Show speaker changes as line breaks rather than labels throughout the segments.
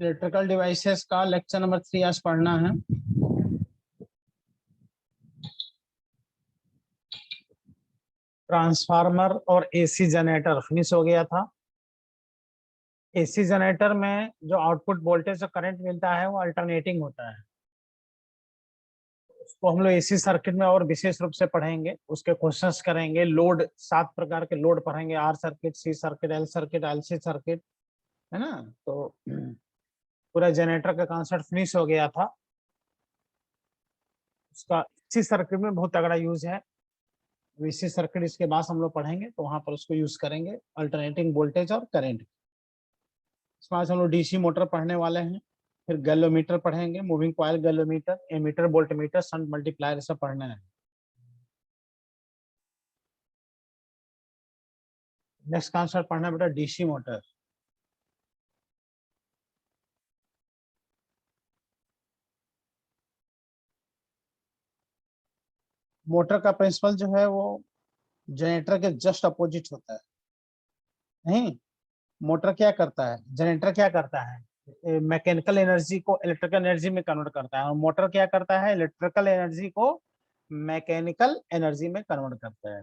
Electrical devices का lecture number 3 आज पढ़ना है। ट्रांसफार्मर और एसी जनरेटर फिनिश हो गया था। एसी जनरेटर में जो आउटपुट वोल्टेज और करंट मिलता है वो अल्टरनेटिंग होता है। उसको हम लोग एसी सर्किट में और विशेष रूप से पढ़ेंगे, उसके क्वेश्चंस करेंगे। लोड 7 प्रकार के लोड पढ़ेंगे, R circuit, C circuit, L circuit, LC circuit, है ना। तो पूरा जनरेटर का कॉन्सेप्ट फिनिश हो गया था। उसका एसी सर्किट में बहुत तगड़ा यूज है। एसी सर्किट इसके बाद हम लोग पढ़ेंगे तो वहां पर उसको यूज करेंगे, अल्टरनेटिंग वोल्टेज और करंट। इसमें आज हम लोग डीसी मोटर पढ़ने वाले हैं, फिर गैलोमीटर पढ़ेंगे, moving coil galvanometer, ammeter, voltmeter, shunt multiplier, सब पढ़ना है। नेक्स्ट कॉन्सेप्ट पढ़ना बेटा डीसी मोटर। मोटर का प्रिंसिपल जो है वो जनरेटर के जस्ट अपोजिट होता है। नहीं, मोटर क्या करता है, जनरेटर क्या करता है, मैकेनिकल एनर्जी को इलेक्ट्रिकल एनर्जी में कन्वर्ट करता है, और मोटर क्या करता है, इलेक्ट्रिकल एनर्जी को मैकेनिकल एनर्जी में कन्वर्ट करता है।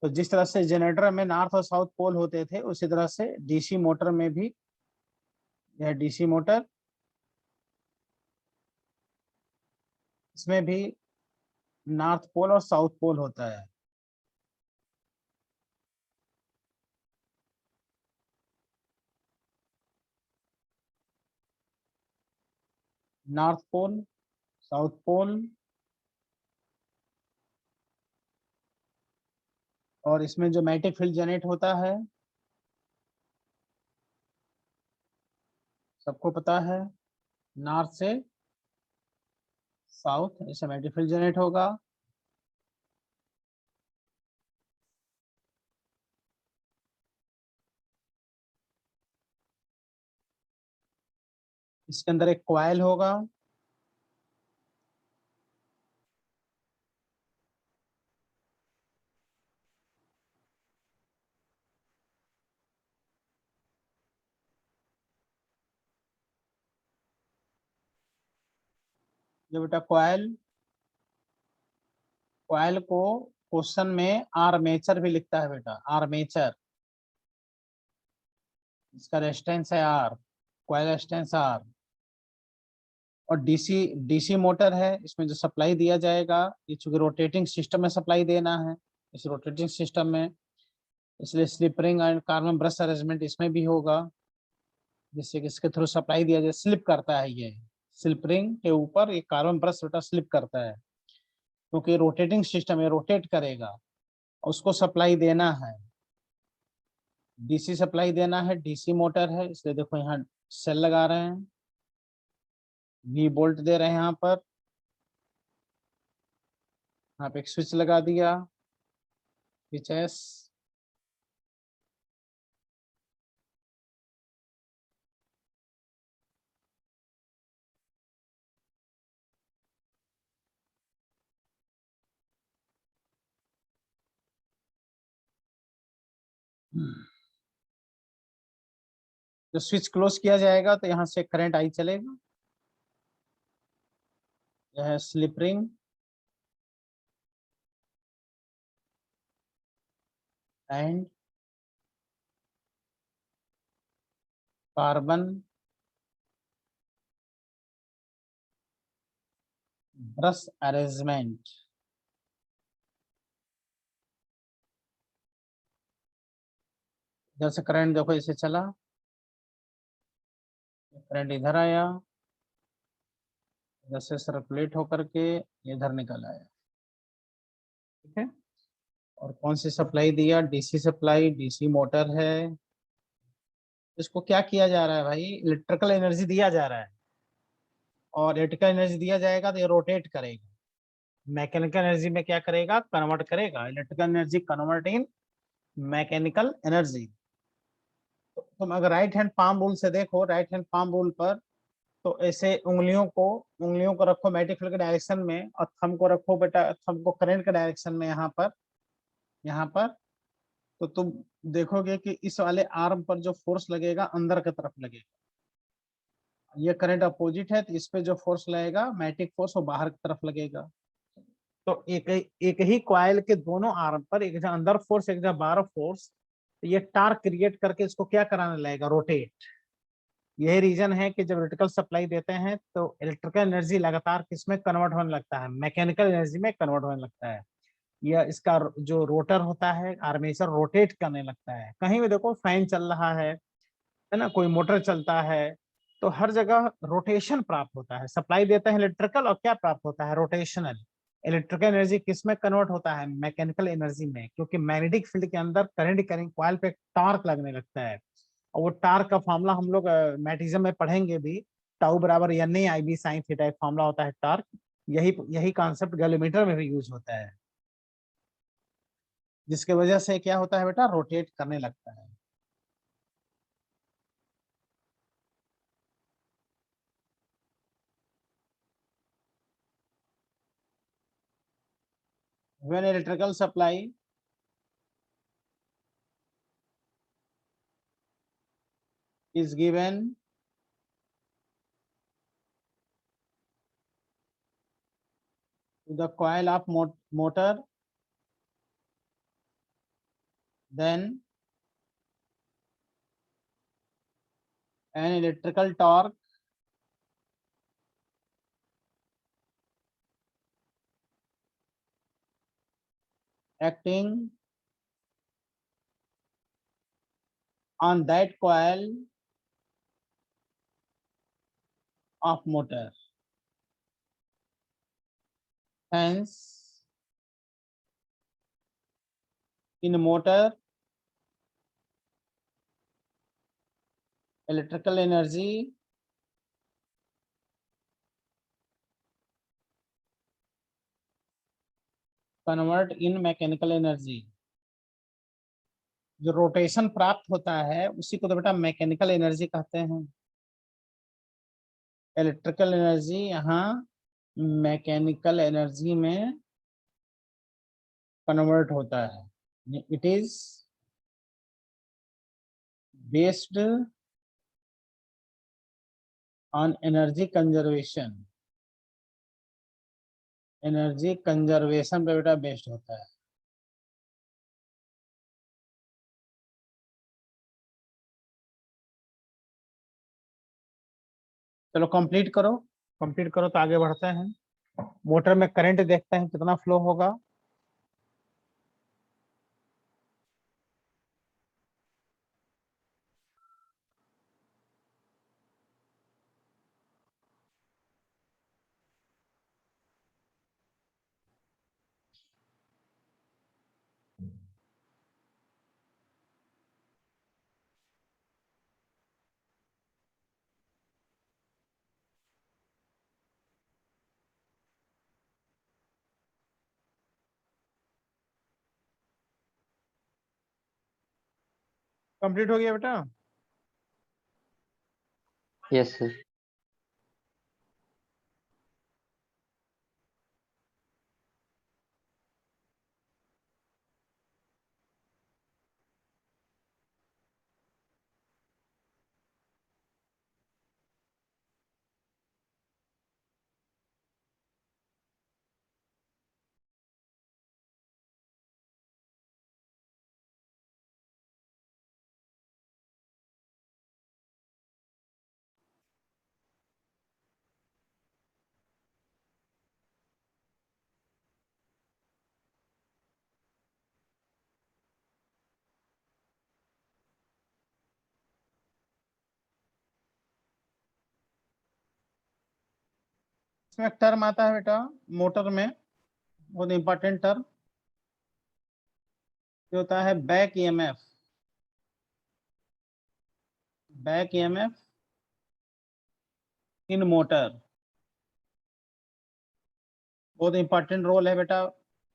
तो जिस तरह से जनरेटर में नॉर्थ और साउथ पोल होते थे, उसी तरह से डीसी मोटर में भी, यह डीसी मोटर, इसमें भी नॉर्थ पोल और साउथ पोल होता है। नॉर्थ पोल, साउथ पोल, और इसमें जो मैग्नेटिक फील्ड जनरेट होता है सबको पता है, नॉर्थ से साउथ ऐसे मैग्नेटिक फील्ड जनरेट होगा। इसके अंदर एक कॉइल होगा, जो बेटा कॉइल, कॉइल को क्वेश्चन में आर्मेचर भी लिखता है बेटा, आर्मेचर। इसका रेजिस्टेंस है आर, कॉइल रेजिस्टेंस आर। और डीसी, डीसी मोटर है, इसमें जो सप्लाई दिया जाएगा, ये चूंकि रोटेटिंग सिस्टम में सप्लाई देना है, इस रोटेटिंग सिस्टम में, इसलिए slip ring and carbon brush arrangement इसमें भी होगा, जिससे कि इसके थ्रू सप्लाई दिया जाए। स्लिप करता है ये, स्लिप रिंग के ऊपर ये कार्बन ब्रश बेटा स्लिप करता है, क्योंकि रोटेटिंग सिस्टम है, रोटेट करेगा, उसको सप्लाई देना है, डीसी सप्लाई देना है। डीसी मोटर है, इसलिए देखो यहाँ सेल लगा रहे हैं, वी वोल्ट दे रहे हैं यहाँ पर, यहाँ पे एक स्विच लगा दिया, स्विच एस। जब स्विच क्लोज किया जाएगा तो यहाँ से करंट आई चलेगा, यह है slip ring and carbon brush arrangement. जैसे करंट देखो इसे चला, करंट इधर आया, जैसे सर्कुलेट होकर के इधर निकल आया, ठीक है। और कौन सी सप्लाई दिया, डीसी सप्लाई, डीसी मोटर है। इसको क्या किया जा रहा है भाई, इलेक्ट्रिकल एनर्जी दिया जा रहा है, और इलेक्ट्रिकल एनर्जी दिया जाएगा तो ये रोटेट करेगा, मैकेनिकल एनर्जी में क्या करेगा, कन्वर्ट करेगा, electrical energy convert in mechanical energy. तो तुम अगर राइट हैंड पाम रूल से देखो, राइट हैंड पाम रूल पर, तो ऐसे उंगलियों को रखो मैग्नेटिक फील्ड के डायरेक्शन में, और थंब को रखो बेटा, थंब को करंट के डायरेक्शन में, यहाँ पर। तो तुम देखोगे कि इस वाले आर्म पर जो फोर्स लगेगा अंदर की तरफ लगेगा, ये करंट अपोजिट है, तो इस पे जो फोर्स लगेगा मैग्नेटिक फोर्स वो बाहर की तरफ लगेगा। तो एक ही कॉइल के दोनों आर्म पर एक जगह अंदर फोर्स एक जगह बाहर फोर्स, तो ये टार्क क्रिएट करके इसको क्या कराने लगेगा, रोटेट। यही रीजन है कि जब इलेक्ट्रिकल सप्लाई देते हैं तो इलेक्ट्रिकल एनर्जी लगातार किसमें कन्वर्ट होने लगता है, मैकेनिकल एनर्जी में कन्वर्ट होने लगता है। या इसका जो रोटर होता है आर्मेचर रोटेट करने लगता है। कहीं भी देखो फैन चल रहा है ना, कोई मोटर चलता है, तो हर जगह रोटेशन प्राप्त होता है। सप्लाई देते हैं इलेक्ट्रिकल और क्या प्राप्त होता है, रोटेशनल। इलेक्ट्रिकल एनर्जी किस में कन्वर्ट होता है, मैकेनिकल एनर्जी में, क्योंकि मैग्नेटिक फील्ड के अंदर करंट करेंट कॉइल पे टॉर्क लगने लगता है। और वो टार्क का फॉर्मूला हम लोग मैग्नेटिज्म में पढ़ेंगे भी, टाउ बराबर एन आई बी साइन थीटा एक फॉर्मूला होता है टार्क। यही यही कॉन्सेप्ट गैलोमीटर में भी यूज होता है, जिसके वजह से क्या होता है बेटा, रोटेट करने लगता है। When electrical supply is given to the coil of motor, then an electrical torque acting on that coil of motor. Hence, in motor, electrical energy convert in mechanical energy। जो रोटेशन प्राप्त होता है उसी को तो बेटा मैकेनिकल एनर्जी कहते हैं। इलेक्ट्रिकल एनर्जी यहाँ मैकेनिकल एनर्जी में कन्वर्ट होता है। It is based on energy conservation. Energy conservation पे बेटा बेस्ड होता है। चलो कंप्लीट करो, कंप्लीट करो तो आगे बढ़ते हैं। मोटर में करंट देखते हैं कितना फ्लो होगा। कंप्लीट हो गया बेटा।
Yes sir.
इसमें एक टर्म आता है बेटा मोटर में, बहुत इंपॉर्टेंट टर्म, जो होता है back EMF. Back EMF in motor बहुत इंपॉर्टेंट रोल है बेटा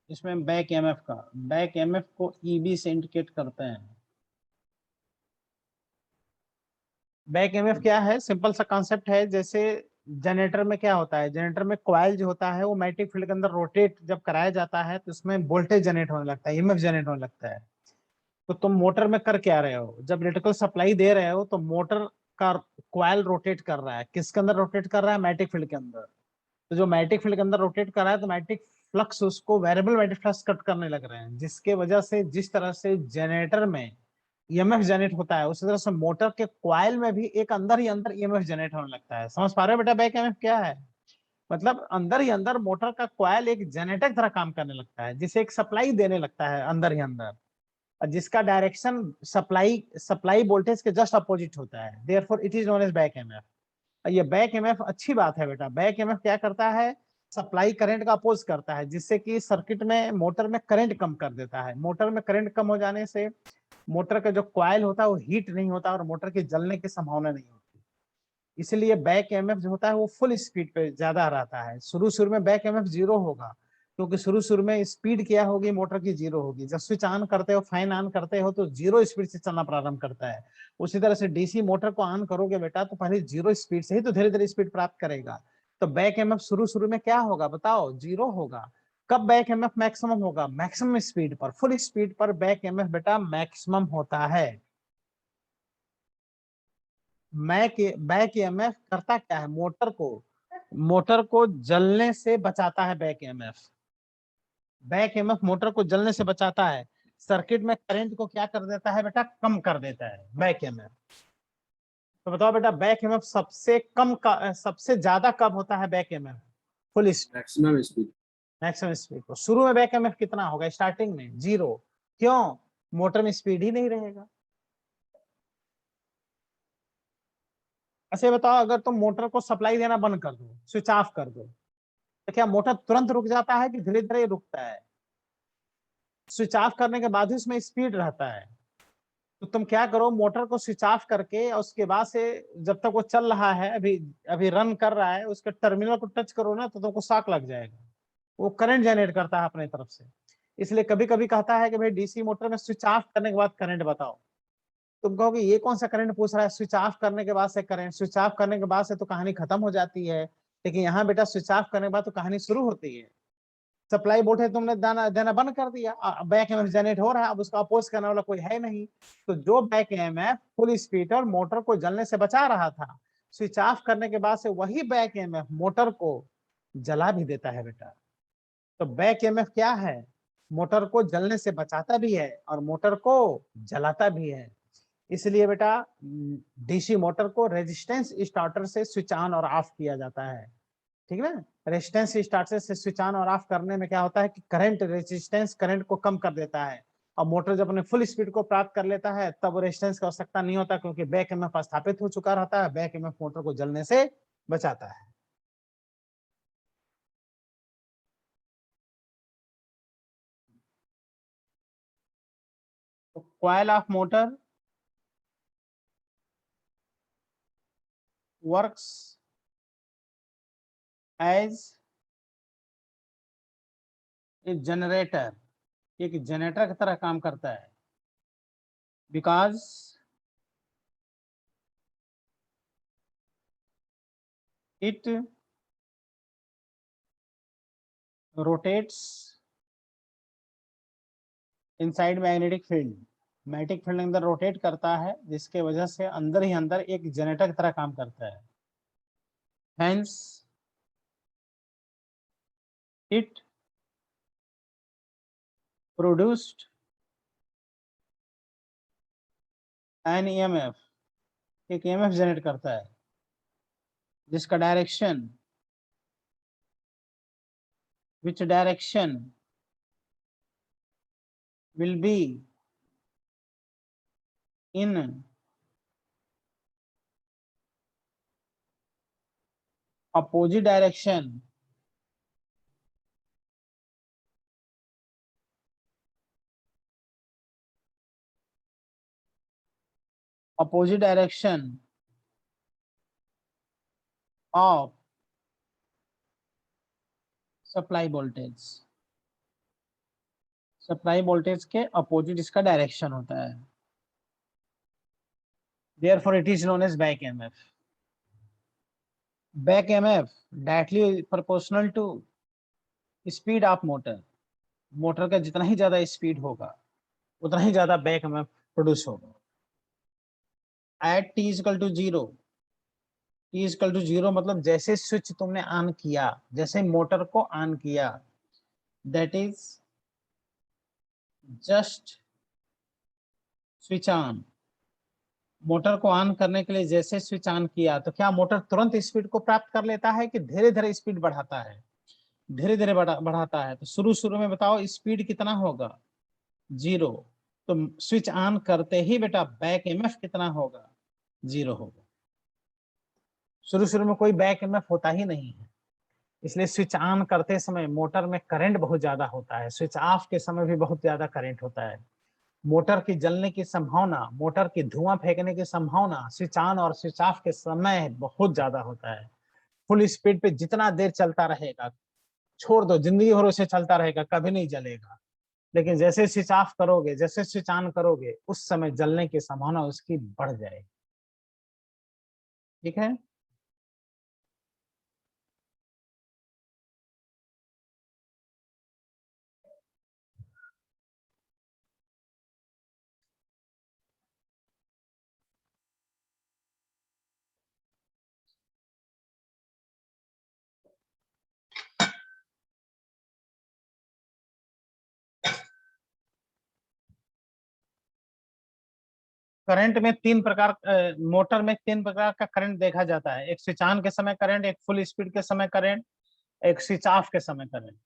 इसमें। बैक ईएमएफ का, बैक ईएमएफ को ईबी से इंडिकेट करते हैं। बैक ईएमएफ क्या है, सिंपल सा कॉन्सेप्ट है। जैसे जनरेटर में क्या होता है, जनरेटर में कॉइल जो होता है वो मैग्नेटिक फील्ड के अंदर रोटेट जब कराया जाता है तो उसमें वोल्टेज जनरेट होने लगता है, ईएमएफ जनरेट होने लगता है। तो तुम मोटर में कर क्या रहे हो, जब इलेक्ट्रिकल सप्लाई दे रहे हो तो मोटर का कॉइल रोटेट कर रहा है, किसके अंदर रोटेट कर रहा है? मैग्नेटिक फील्ड के अंदर। तो जो मैग्नेटिक फील्ड के अंदर रोटेट कर रहा है तो मैग्नेटिक फ्लक्स उसको वेरिएबल मैग्नेटिक फ्लक्स कट करने लग रहे हैं, जिसके वजह से जिस तरह से जनरेटर में ईएमएफ जनरेट होता है उसी तरह से मोटर के कॉइल में भी एक अंदर ही अंदर ईएमएफ जनरेट होने लगता है। समझ पा रहे हो बेटा बैक ईएमएफ क्या है? मतलब अंदर ही अंदर मोटर का कॉइल एक जनरेटर की तरह काम करने लगता है, जिसे एक सप्लाई देने लगता है अंदर ही अंदर, और जिसका डायरेक्शन सप्लाई सप्लाई वोल्टेज के जस्ट अपोजिट होता है। Therefore it is known as back EMF. ये बैक ईएमएफ अच्छी बात है बेटा। बैक ईएमएफ क्या करता है? सप्लाई करंट का अपोज करता है, जिससे कि सर्किट में मोटर में करंट कम कर देता है। मोटर में करंट कम हो जाने से मोटर का जो कॉइल होता है वो हीट नहीं होता और मोटर के जलने की संभावना नहीं होती। इसलिए बैक ईएमएफ जो होता है वो फुल स्पीड पे ज्यादा रहता है। शुरू शुरू में बैक ईएमएफ जीरो होगा, क्योंकि शुरू शुरू में स्पीड क्या होगी मोटर की? जीरो होगी। जब स्विच ऑन करते हो, फैन ऑन करते हो तो जीरो स्पीड से चलना प्रारंभ करता है। उसी तरह से डीसी मोटर को ऑन करोगे बेटा तो पहले जीरो स्पीड से ही तो धीरे धीरे स्पीड प्राप्त करेगा। तो बैक ईएमएफ शुरू शुरू में क्या होगा बताओ? जीरो होगा। कब बैक ईएमएफ मैक्सिमम होगा? मैक्सिमम स्पीड पर, फुल स्पीड पर बैक ईएमएफ बेटा मैक्सिमम होता है। बैक ईएमएफ करता क्या है? मोटर को जलने से बचाता है back EMF. Back EMF motor को जलने से बचाता है। सर्किट में करंट को क्या कर देता है बेटा? कम कर देता है बैक ईएमएफ। तो बताओ बेटा बैक ईएमएफ सबसे ज्यादा कब होता है back EMF? Full speed,
maximum speed.
Maximum speed को। शुरू में बैक ईएमएफ कितना होगा? स्टार्टिंग में जीरो। क्यों? मोटर में स्पीड ही नहीं रहेगा। ऐसे बताओ अगर तुम मोटर को सप्लाई देना बंद कर दो, स्विच ऑफ कर दो, तो क्या मोटर तुरंत रुक जाता है कि धीरे धीरे रुकता है? स्विच ऑफ करने के बाद ही उसमें स्पीड रहता है। तो तुम क्या करो, मोटर को स्विच ऑफ करके और उसके बाद से जब तक वो चल रहा है, अभी अभी रन कर रहा है, उसके टर्मिनल को टच करो ना तो तुमको शॉक लग जाएगा। वो करंट जनरेट करता है अपने तरफ से। इसलिए कभी कभी कहता है कि भाई डीसी मोटर में स्विच ऑफ करने के बाद करंट बताओ। तुम कहोगे ये कौन सा करंट पूछ रहा है? स्विच ऑफ करने के बाद से करंट? स्विच ऑफ करने के बाद से तो कहानी खत्म हो जाती है, लेकिन यहाँ बेटा स्विच ऑफ करने के बाद तो कहानी शुरू होती है। सप्लाई वोल्टेज तुमने देना बंद कर दिया, बैक ईएमएफ जनरेट हो रहा है, अब उसका अपोज करने वाला कोई है नहीं। तो जो बैक ईएमएफ फुल स्पीड और मोटर को जलने से बचा रहा था, स्विच ऑफ करने के बाद से वही बैक ईएमएफ मोटर को जला भी देता है बेटा। तो बैक ईएमएफ क्या है? मोटर को जलने से बचाता भी है और मोटर को जलाता भी है। इसलिए बेटा डीसी मोटर को रेजिस्टेंस स्टार्टर से स्विच ऑन और ऑफ किया जाता है। ठीक है ना? रेजिस्टेंस स्टार्टर से स्विच ऑन और ऑफ करने में क्या होता है कि करंट, रेजिस्टेंस करंट को कम कर देता है, और मोटर जब अपने फुल स्पीड को प्राप्त कर लेता है तब रेजिस्टेंस की आवश्यकता नहीं होता, क्योंकि बैक ईएमएफ स्थापित हो चुका रहता है। बैक ईएमएफ मोटर को जलने से बचाता है। तो coil of motor works as a generator, एक जनरेटर की तरह काम करता है, because it rotates inside magnetic field. Magnetic field अंदर रोटेट करता है, जिसके वजह से अंदर ही अंदर एक जनरेटर की तरह काम करता है। Hence it produced an EMF, एक ईएमएफ जनरेट करता है, जिसका direction, which direction will be in opposite direction opposite direction of supply voltage. Supply voltage के अपोजिट इसका डायरेक्शन होता है। Therefore it is known as back EMF. Back EMF directly proportional to speed of motor. मोटर का जितना ही ज्यादा speed होगा उतना ही ज्यादा बैक EMF प्रोड्यूस होगा। At T is equal to zero, T is equal to zero मतलब जैसे स्विच तुमने ऑन किया, जैसे मोटर को ऑन किया, that is just switch on. Motor को ऑन करने के लिए जैसे स्विच ऑन किया तो क्या मोटर तुरंत स्पीड को प्राप्त कर लेता है कि धीरे धीरे स्पीड बढ़ाता है? धीरे धीरे बढ़ाता है। तो शुरू शुरू में बताओ स्पीड कितना होगा? जीरो। तो स्विच ऑन करते ही बेटा बैक ईएमएफ कितना होगा? जीरो होगा। शुरू शुरू में कोई बैक ईएमएफ होता ही नहीं है, इसलिए स्विच ऑन करते समय मोटर में करंट बहुत ज्यादा होता है, स्विच ऑफ के समय भी बहुत ज्यादा करंट होता है। मोटर की जलने की संभावना, मोटर की धुआं फेंकने की संभावना स्विच ऑन और स्विच ऑफ के समय बहुत ज्यादा होता है। फुल स्पीड पे जितना देर चलता रहेगा, छोड़ दो, जिंदगी भर उसे चलता रहेगा, कभी नहीं जलेगा। लेकिन जैसे स्विच ऑफ करोगे, जैसे स्विच ऑन करोगे, उस समय जलने की संभावना उसकी बढ़ जाएगी। ठीक है। करंट में तीन प्रकार, मोटर में तीन प्रकार का करंट देखा जाता है। एक स्विच ऑन के समय करंट, एक फुल स्पीड के समय करंट, एक स्विच ऑफ के समय करंट।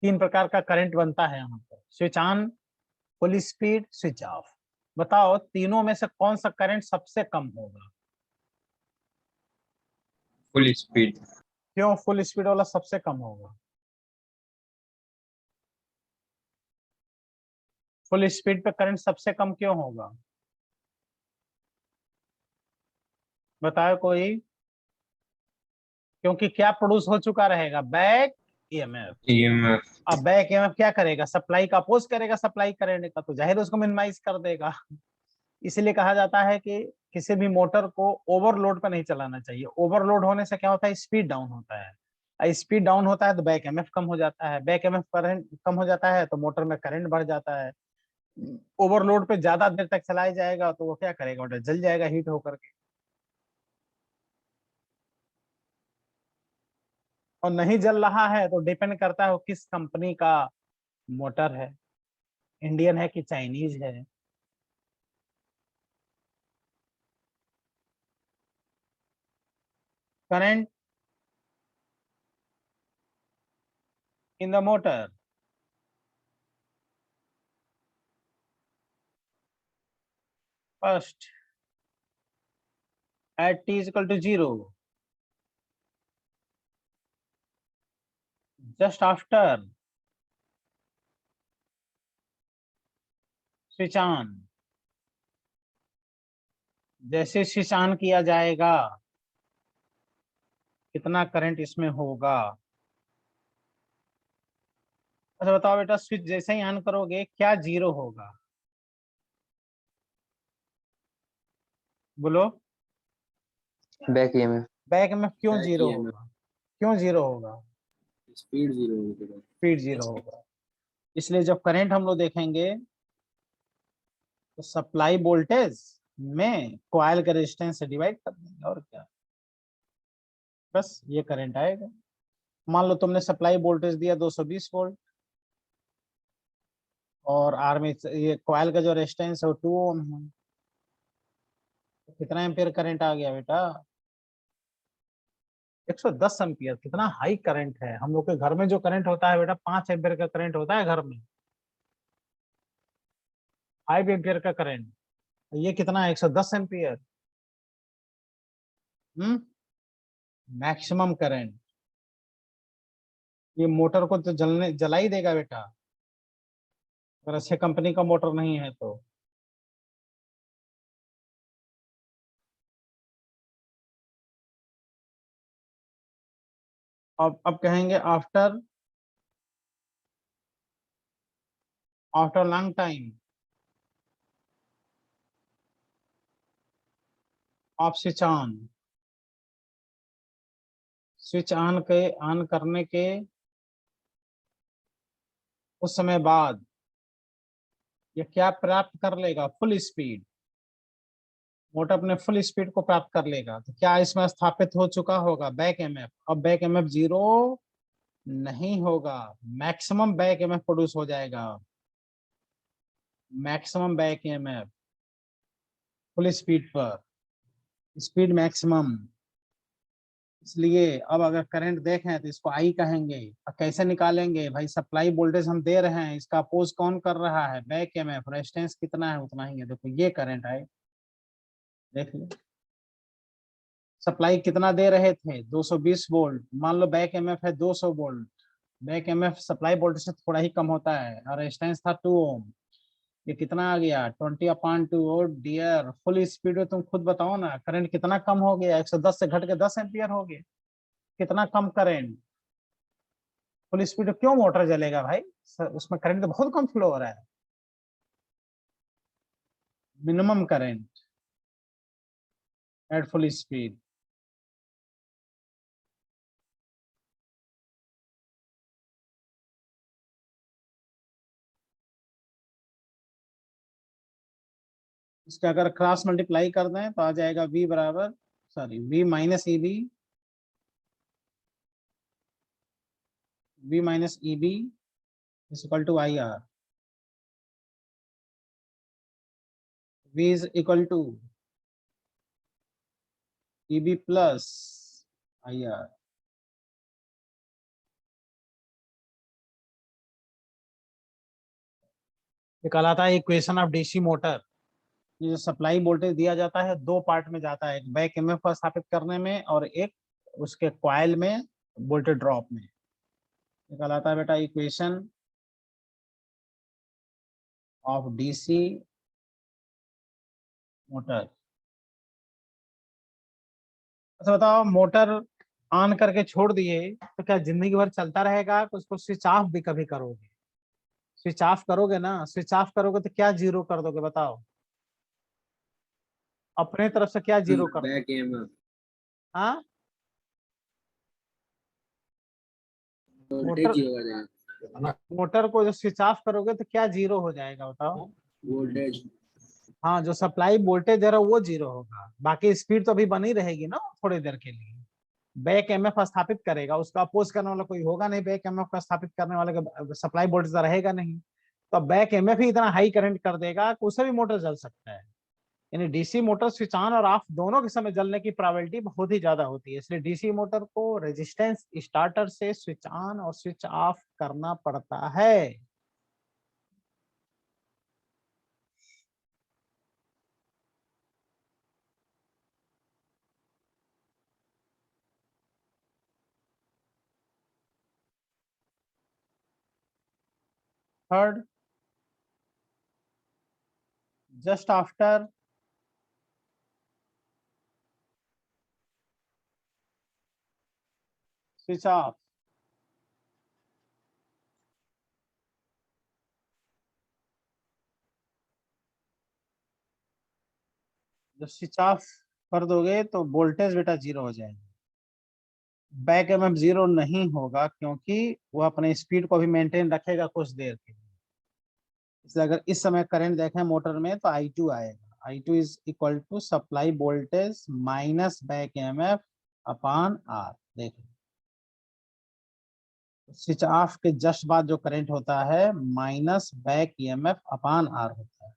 तीन प्रकार का करंट बनता है यहाँ पर, switch on, full speed, switch off. बताओ तीनों में से कौन सा करंट सबसे कम होगा?
Full speed.
क्यों फुल स्पीड वाला सबसे कम होगा? फुल स्पीड पे करंट सबसे कम क्यों होगा? बताओ कोई। क्योंकि क्या प्रोड्यूस हो चुका रहेगा? Back EMF.
ईएमएफ।
अब बैक ईएमएफ क्या करेगा? सप्लाई का अपोज करेगा सप्लाई करंट का, तो जाहिर उसको मिनिमाइज कर देगा। इसीलिए कहा जाता है कि किसी भी मोटर को ओवरलोड पर नहीं चलाना चाहिए। ओवरलोड होने से क्या होता है? स्पीड डाउन होता है। स्पीड डाउन होता है तो बैक ईएमएफ कम हो जाता है, बैक ईएमएफ करंट कम हो जाता है तो मोटर में करंट बढ़ जाता है। ओवरलोड पे ज्यादा देर तक चलाया जाएगा तो वो क्या करेगा? मोटर जल जाएगा हीट होकर के। और नहीं जल रहा है तो डिपेंड करता है वो किस कंपनी का मोटर है, इंडियन है कि चाइनीज है। Current in the motor, first at T is equal to zero, just after switch on. जैसे स्विच ऑन किया जाएगा कितना करंट इसमें होगा? अच्छा बताओ बेटा, स्विच जैसे ही ऑन करोगे क्या जीरो होगा? बोलो।
Back EMF.
बैक में क्यों
बैक
जीरो
ईएमएफ।
होगा? क्यों जीरो होगा?
स्पीड जीरो होगी।
स्पीड जीरो होगा। इसलिए जब करंट हम लोग देखेंगे तो सप्लाई वोल्टेज में कॉइल का रेजिस्टेंस से डिवाइड कर देंगे, और क्या, बस ये करंट आएगा। मान लो तुमने सप्लाई वोल्टेज दिया 220 वोल्ट, और आर में ये कॉइल का जो रेजिस्टेंस है वो 2 ओम है, तो कितना एम्पियर करंट आ गया बेटा? 110 एम्पियर। कितना हाई करंट है। हम लोग के घर में जो करंट होता है बेटा 5 एम्पियर का करंट होता है घर में, 5 एम्पियर का करंट। ये कितना है? 110 एम्पियर। हम्म, मैक्सिमम करंट। ये मोटर को तो जला ही देगा बेटा, अगर अच्छे कंपनी का मोटर नहीं है तो। अब कहेंगे after after long time of switch on, switch on के ऑन करने के उस समय बाद ये क्या प्राप्त कर लेगा? Full speed. मोटर अपने फुल स्पीड को प्राप्त कर लेगा, तो क्या इसमें स्थापित हो चुका होगा बैक एमएफ? अब बैक एमएफ जीरो नहीं होगा, मैक्सिमम बैक एमएफ प्रोड्यूस हो जाएगा, maximum back MF full speed पर, स्पीड मैक्सिमम। इसलिए अब अगर करंट देखें तो इसको आई कहेंगे। अब कैसे निकालेंगे भाई? सप्लाई वोल्टेज हम दे रहे हैं, इसका अपोज कौन कर रहा है? Back MF. रेजिस्टेंस कितना है उतना ही है। देखो ये करंट है, देख लो सप्लाई कितना दे रहे थे, 220 वोल्ट। मान लो बैक एमएफ है 200 volt. Back MF supply voltage से थोड़ा ही कम होता है, और रेजिस्टेंस था 2 ओम। ये कितना आ गया? 20/2। और डियर फुल स्पीड में तुम खुद बताओ ना, करंट कितना कम हो गया? 110 से घट के 10 एम्पियर हो गया। कितना कम करंट? फुल स्पीड क्यों मोटर जलेगा भाई? उसमें करंट तो बहुत कम फ्लो हो रहा है। Minimum current at full speed. इसका अगर क्रॉस मल्टीप्लाई कर दें तो आ जाएगा V बराबर, sorry V minus EB, V minus EB is equal to I R. V is equal to EB plus I R. ये कहलाता है इक्वेशन ऑफ डीसी मोटर। ये जो सप्लाई वोल्टेज दिया जाता है दो पार्ट में जाता है, एक बैक एमएफ को स्थापित करने में और एक उसके कॉइल में वोल्टेज ड्रॉप में। ये कहलाता है बेटा इक्वेशन ऑफ डीसी मोटर। अच्छा बताओ, मोटर ऑन करके छोड़ दिए तो क्या जिंदगी भर चलता रहेगा? कि उसको स्विच ऑफ भी कभी करोगे? स्विच ऑफ करोगे ना, स्विच ऑफ करोगे तो क्या जीरो कर दोगे बताओ? अपने तरफ से क्या जीरो कर
बैक
दोगे?
ईएमएफ
हाँ,
वोल्टेज
मोटर,
जीरो हो जाएगा।
मोटर को जो स्विच ऑफ करोगे तो क्या जीरो हो जाएगा बताओ?
वोल्टेज।
हाँ, जो सप्लाई वोल्टेज है वो जीरो होगा, बाकी स्पीड तो अभी बनी रहेगी ना थोड़ी देर के लिए। बैक एमएफ स्थापित करेगा, उसका अपोज करने वाला कोई होगा नहीं। बैक एमएफ का स्थापित करने वाले का सप्लाई वोल्टेज रहेगा नहीं, तो बैक एमएफ ही इतना हाई करंट कर देगा कि उससे भी मोटर जल सकता है। यानी डीसी मोटर स्विच ऑन और ऑफ दोनों के समय जलने की प्रोबेबिलिटी बहुत ही ज्यादा होती है, इसलिए डीसी मोटर को रेजिस्टेंस स्टार्टर से स्विच ऑन और स्विच ऑफ करना पड़ता है। Third, just after switch off, जब स्विच ऑफ कर दोगे तो वोल्टेज बेटा जीरो हो जाएगा। बैक एमएफ जीरो नहीं होगा क्योंकि वो अपने स्पीड को भी मेंटेन रखेगा कुछ देर के लिए। इसलिए अगर इस समय करंट देखें मोटर में तो I2 आएगा। I2 is equal to supply voltage minus back EMF upon R. देखो स्विच ऑफ के जस्ट बाद जो करंट होता है minus back EMF upon R होता है।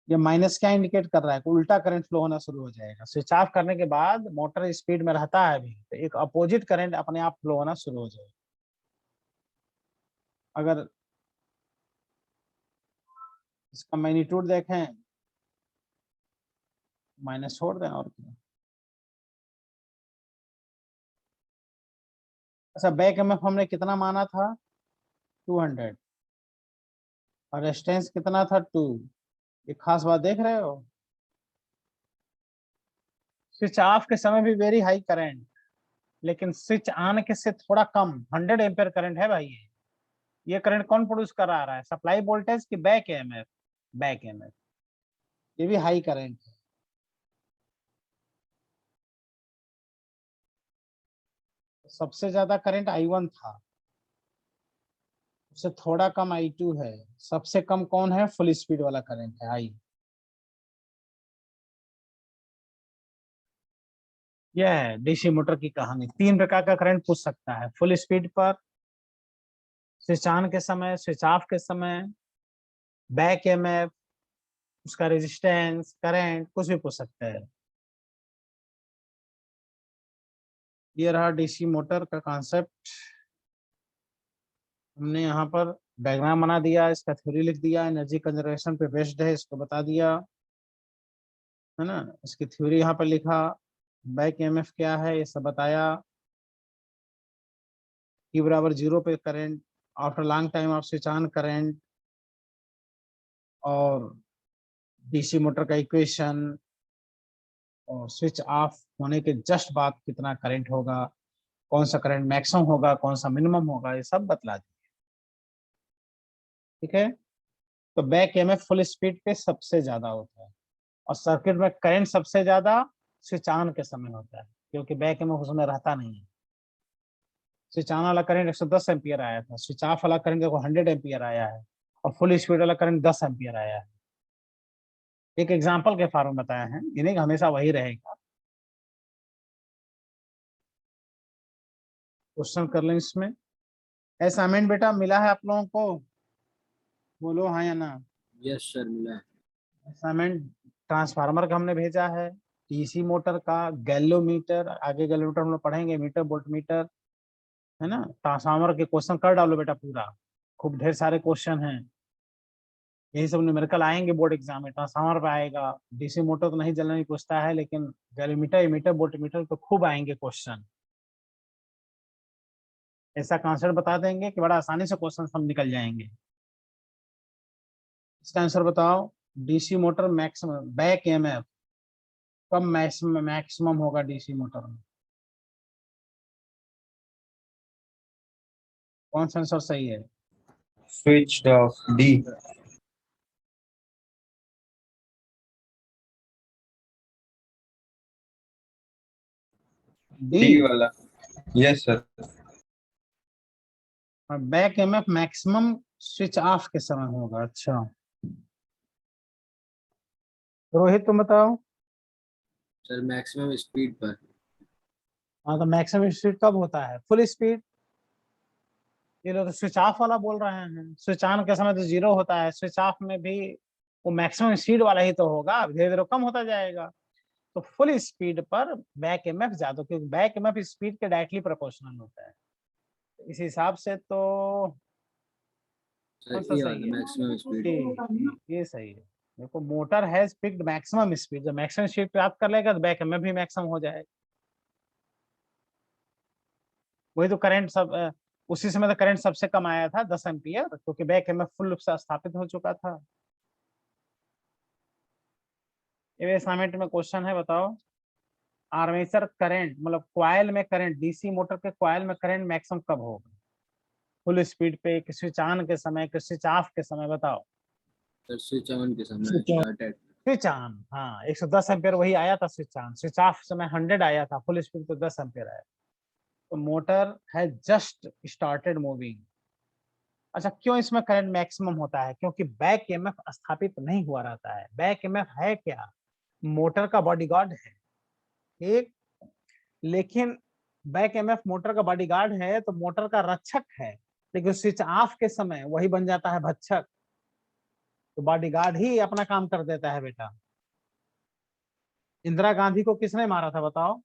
ये माइनस क्या इंडिकेट कर रहा है? उल्टा करंट फ्लो होना शुरू हो जाएगा। स्विच ऑफ करने के बाद मोटर स्पीड में रहता है अभी, तो एक अपोजिट करंट अपने आप फ्लो होना शुरू हो जाएगा। अगर इसका मैग्नीट्यूड देखें, माइनस छोड़ दें और क्या। अच्छा, बैक एमएफ हमने कितना माना था? 200। और रेजिस्टेंस कितना था? 2। ये खास बात देख रहे हो? स्विच ऑफ के समय भी वेरी हाई करंट, लेकिन स्विच ऑन के से थोड़ा कम 100 एम्पियर करंट है भाई। ये करंट कौन प्रोड्यूस करा रहा है? सप्लाई वोल्टेज की बैक एमएफ? Back MF. ये भी हाई करंट है। सबसे ज्यादा करंट I1 था, उससे थोड़ा कम I2 है, सबसे कम कौन है? फुल स्पीड वाला करंट है I। यह है डीसी मोटर की कहानी। 3 प्रकार का करंट पूछ सकता है, फुल स्पीड पर, स्विच ऑन के समय, स्विच ऑफ के समय, बैक ईएमएफ, उसका रेजिस्टेंस, करंट, कुछ भी पूछ सकते हैं। ये रहा डीसी मोटर का कॉन्सेप्ट। हमने यहाँ पर डायग्राम बना दिया, इसका थ्योरी लिख दिया, एनर्जी कंजर्वेशन पे बेस्ड है, इसको बता दिया, है ना। इसकी थ्योरी यहाँ पर लिखा, बैक ईएमएफ क्या है ये सब बताया, T बराबर 0 पे current, after long time of switch on current, और डीसी मोटर का इक्वेशन, और स्विच ऑफ होने के जस्ट बाद कितना करंट होगा, कौन सा करंट मैक्सिमम होगा, कौन सा मिनिमम होगा, ये सब बतला दिया। ठीक है। तो बैक ईएमएफ फुल स्पीड पे सबसे ज्यादा होता है, और सर्किट में करंट सबसे ज्यादा स्विच ऑन के समय होता है, क्योंकि बैक ईएमएफ उसमें रहता नहीं है। स्विच ऑन वाला करंट 110 एम्पियर आया था, स्विच ऑफ वाला करंट देखो 100 एम्पियर आया है, और फुल स्पीड वाला करंट 10 एम्पियर आया है। एक एग्जांपल के फॉर्म में बताया है, यानी हमेशा वही रहेगा। क्वेश्चन कर लें इसमें। असाइनमेंट बेटा मिला है आप लोगों को, बोलो हाँ या ना।
यस सर मिला है।
असाइनमेंट ट्रांसफार्मर का हमने भेजा है, डीसी मोटर का, गैलोमीटर, आगे गैलोमीटर हम लोग पढ़ेंगे, मीटर वोल्ट मीटर, है ना। ट्रांसफार्मर के क्वेश्चन कर डालो बेटा पूरा, खूब ढेर सारे क्वेश्चन हैं, यही सब न्यूमेरिकल आएंगे बोर्ड एग्जाम में। ट्रांसफार्मर पे आएगा, डीसी मोटर तो नहीं जनरली पूछता है, लेकिन गैलोमीटर, मीटर वोल्ट मीटर तो खूब आएंगे क्वेश्चन। ऐसा कॉन्सेप्ट बता देंगे कि बड़ा आसानी से क्वेश्चन सब निकल जाएंगे। इसका आंसर बताओ। DC motor maximum back EMF कब मैक्सिमम होगा डीसी मोटर में, कौन सा आंसर सही है?
Switched off. D.
D.
D वाला. Yes sir.
Back EMF maximum switch off के समय होगा। अच्छा रोहित तुम बताओ।
सर मैक्सिमम स्पीड पर।
हाँ तो मैक्सिमम स्पीड कब होता है? Full speed. ये लोग तो स्विच ऑफ वाला बोल रहे हैं, स्विच ऑन के समय तो 0 होता है, स्विच ऑफ में भी वो मैक्सिमम स्पीड वाला ही तो होगा, धीरे धीरे कम होता जाएगा। तो फुल स्पीड पर बैक ईएमएफ ज्यादा, क्योंकि बैक ईएमएफ स्पीड के डायरेक्टली प्रोपोर्शनल होता है। इस हिसाब से तो कौन
सर
सा
ये
सही
वाला
है?
Maximum speed.
ये सही है। देखो motor has picked maximum speed, जब मैक्सिमम स्पीड प्राप्त कर लेगा तो बैक ईएमएफ भी मैक्सिमम हो जाएगा। वही तो करंट सब उसी समय तो करंट सबसे कम आया था 10 एम्पियर, क्योंकि बैक ईएमएफ फुल रूप से स्थापित हो चुका था। ये असाइनमेंट में क्वेश्चन है, बताओ। आर्मेचर करंट मतलब कॉइल में करंट, डीसी मोटर के कॉइल में करंट मैक्सिमम कब होगा? फुल स्पीड पे, कि स्विच ऑन के समय, कि स्विच ऑफ के समय, बताओ।
सर स्विच ऑन के समय स्टार्टेड।
स्विच ऑन, हाँ 110 एम्पियर वही आया था स्विच ऑन, स्विच ऑफ समय 100 आया था, फुल स्पीड तो 10 एम्पियर आया। तो मोटर है जस्ट स्टार्टेड मूविंग। अच्छा क्यों इसमें करंट मैक्सिमम होता है? क्योंकि बैक ईएमएफ स्थापित नहीं हुआ रहता है। बैक ईएमएफ है क्या? मोटर का बॉडीगार्ड है एक, लेकिन बैक ईएमएफ मोटर का बॉडीगार्ड है तो मोटर का रक्षक है, लेकिन स्विच ऑफ के समय वही बन जाता है भक्षक। तो बॉडीगार्ड ही अपना काम कर देता है बेटा। इंदिरा गांधी को किसने मारा था बताओ?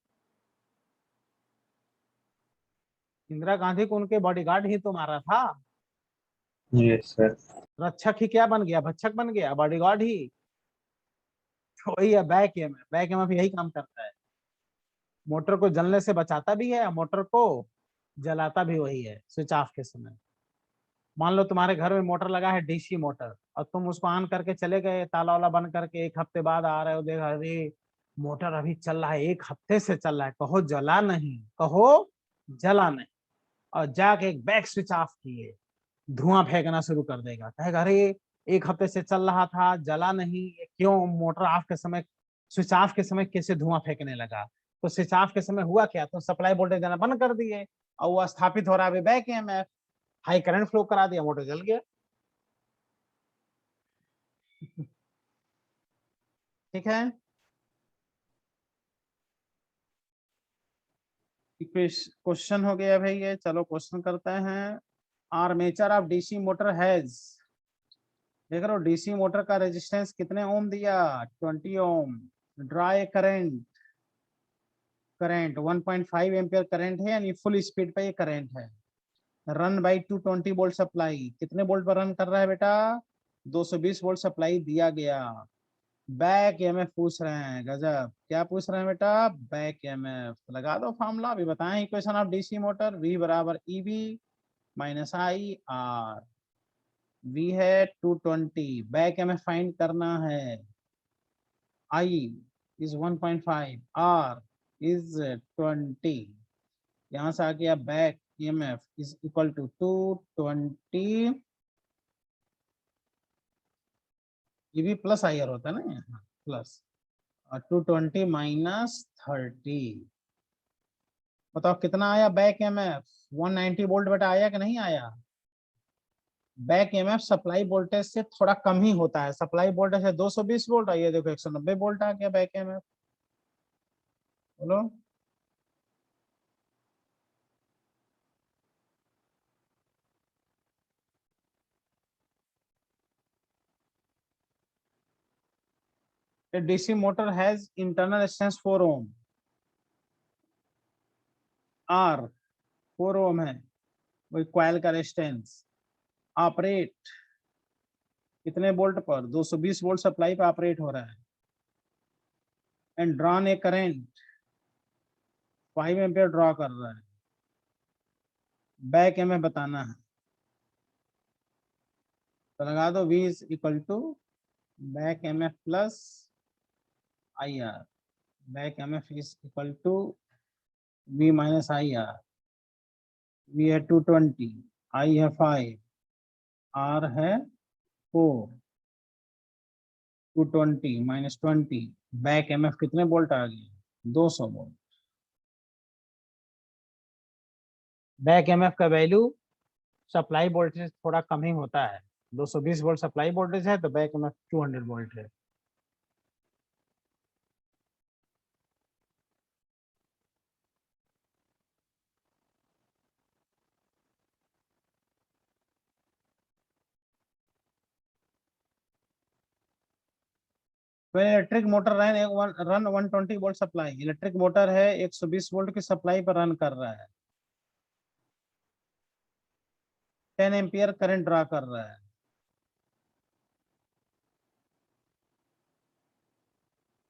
इंदिरा गांधी को उनके बॉडीगार्ड ही तो मारा था।
Yes sir.
रक्षक ही क्या बन गया? भक्षक बन गया, बॉडीगार्ड ही। तो वही है बैक ईएमएफ, बैक ईएमएफ यही काम करता है, मोटर को जलने से बचाता भी है, मोटर को जलाता भी वही है स्विच ऑफ के समय। मान लो तुम्हारे घर में मोटर लगा है, डीसी मोटर, और तुम उसको ऑन करके चले गए, ताला वाला बंद करके, 1 हफ्ते बाद आ रहे हो, देखा अरे मोटर अभी चल रहा है, 1 हफ्ते से चल रहा है, कहो जला नहीं, कहो जला नहीं, और जाके एक बैक स्विच ऑफ किए, धुआं फेंकना शुरू कर देगा, कहेगा अरे 1 हफ्ते से चल रहा था जला नहीं, ये क्यों मोटर ऑफ के समय, स्विच ऑफ के समय कैसे धुआं फेंकने लगा? तो स्विच ऑफ के समय हुआ क्या, तो सप्लाई वोल्टेज देना बंद कर दिए, और वो स्थापित हो रहा है back EMF, high current flow करा दिया, मोटर जल गया। ठीक है। क्वेश्चन हो गया भाई ये, चलो क्वेश्चन करते हैं। Armature of DC motor has, देख रहे हो डीसी मोटर का रेजिस्टेंस कितने ओम दिया, 20 ohm. Draw a current, current 1.5 ampere current है, यानी फुल स्पीड पे ये करंट है। रन बाई 220 वोल्ट सप्लाई, कितने वोल्ट पर रन कर रहा है बेटा, 220 वोल्ट सप्लाई दिया गया। बैक एमएफ पूछ रहे हैं, गजब, क्या पूछ रहे हैं बेटा, बैक एमएफ। लगा दो फॉर्मूला, अभी बताएं equation of DC motor, V बराबर Eb minus I R. V है 220, बैक एमएफ फाइंड करना है, आई इज 1.5, आर इज 20। यहां से आ गया back EMF is equal to 220 EB plus IR होता है ना, प्लस 220 माइनस 30। बताओ कितना आया बैक ईएमएफ, 190 वोल्ट बेटा, आया कि नहीं आया। बैक ईएमएफ सप्लाई वोल्टेज से थोड़ा कम ही होता है, सप्लाई वोल्टेज है 220 वोल्ट, आइए देखो 190 वोल्ट आ गया बैक ईएमएफ। बोलो DC motor has internal resistance 4 ohm, R 4 ohm है, वही कॉइल का रेजिस्टेंस। ऑपरेट कितने वोल्ट पर, 220 वोल्ट सप्लाई पे ऑपरेट हो रहा है। And drawn A current 5 ampere draw कर रहा है। बैक एमएफ बताना है, तो लगा दो V is equal to back EMF plus I R. Back EMF is equal to V minus I R. V है 220, I है 5, R है 4। 220 माइनस 20, बैक एमएफ कितने वोल्ट आ गए, 200 वोल्ट। बैक एमएफ का वैल्यू सप्लाई वोल्टेज थोड़ा कम ही होता है, 220 volt supply voltage है, तो बैक एमएफ 200 वोल्ट है। Electric motor run 120 volt supply, electric motor है 120 वोल्ट की सप्लाई पर रन कर रहा है, 10 एम्पियर करंट ड्रा कर रहा है।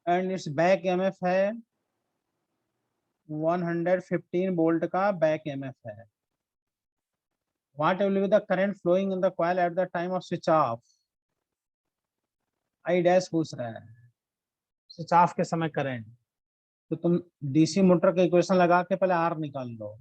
एंड इट्स बैक एमएफ है 115 वोल्ट का बैक एमएफ है। What will be the current flowing in the coil at the time of switch off, I dash पूछ रहा है, स्विच ऑफ के समय करंट। तो तुम डीसी मोटर का इक्वेशन लगा के पहले आर निकाल लो।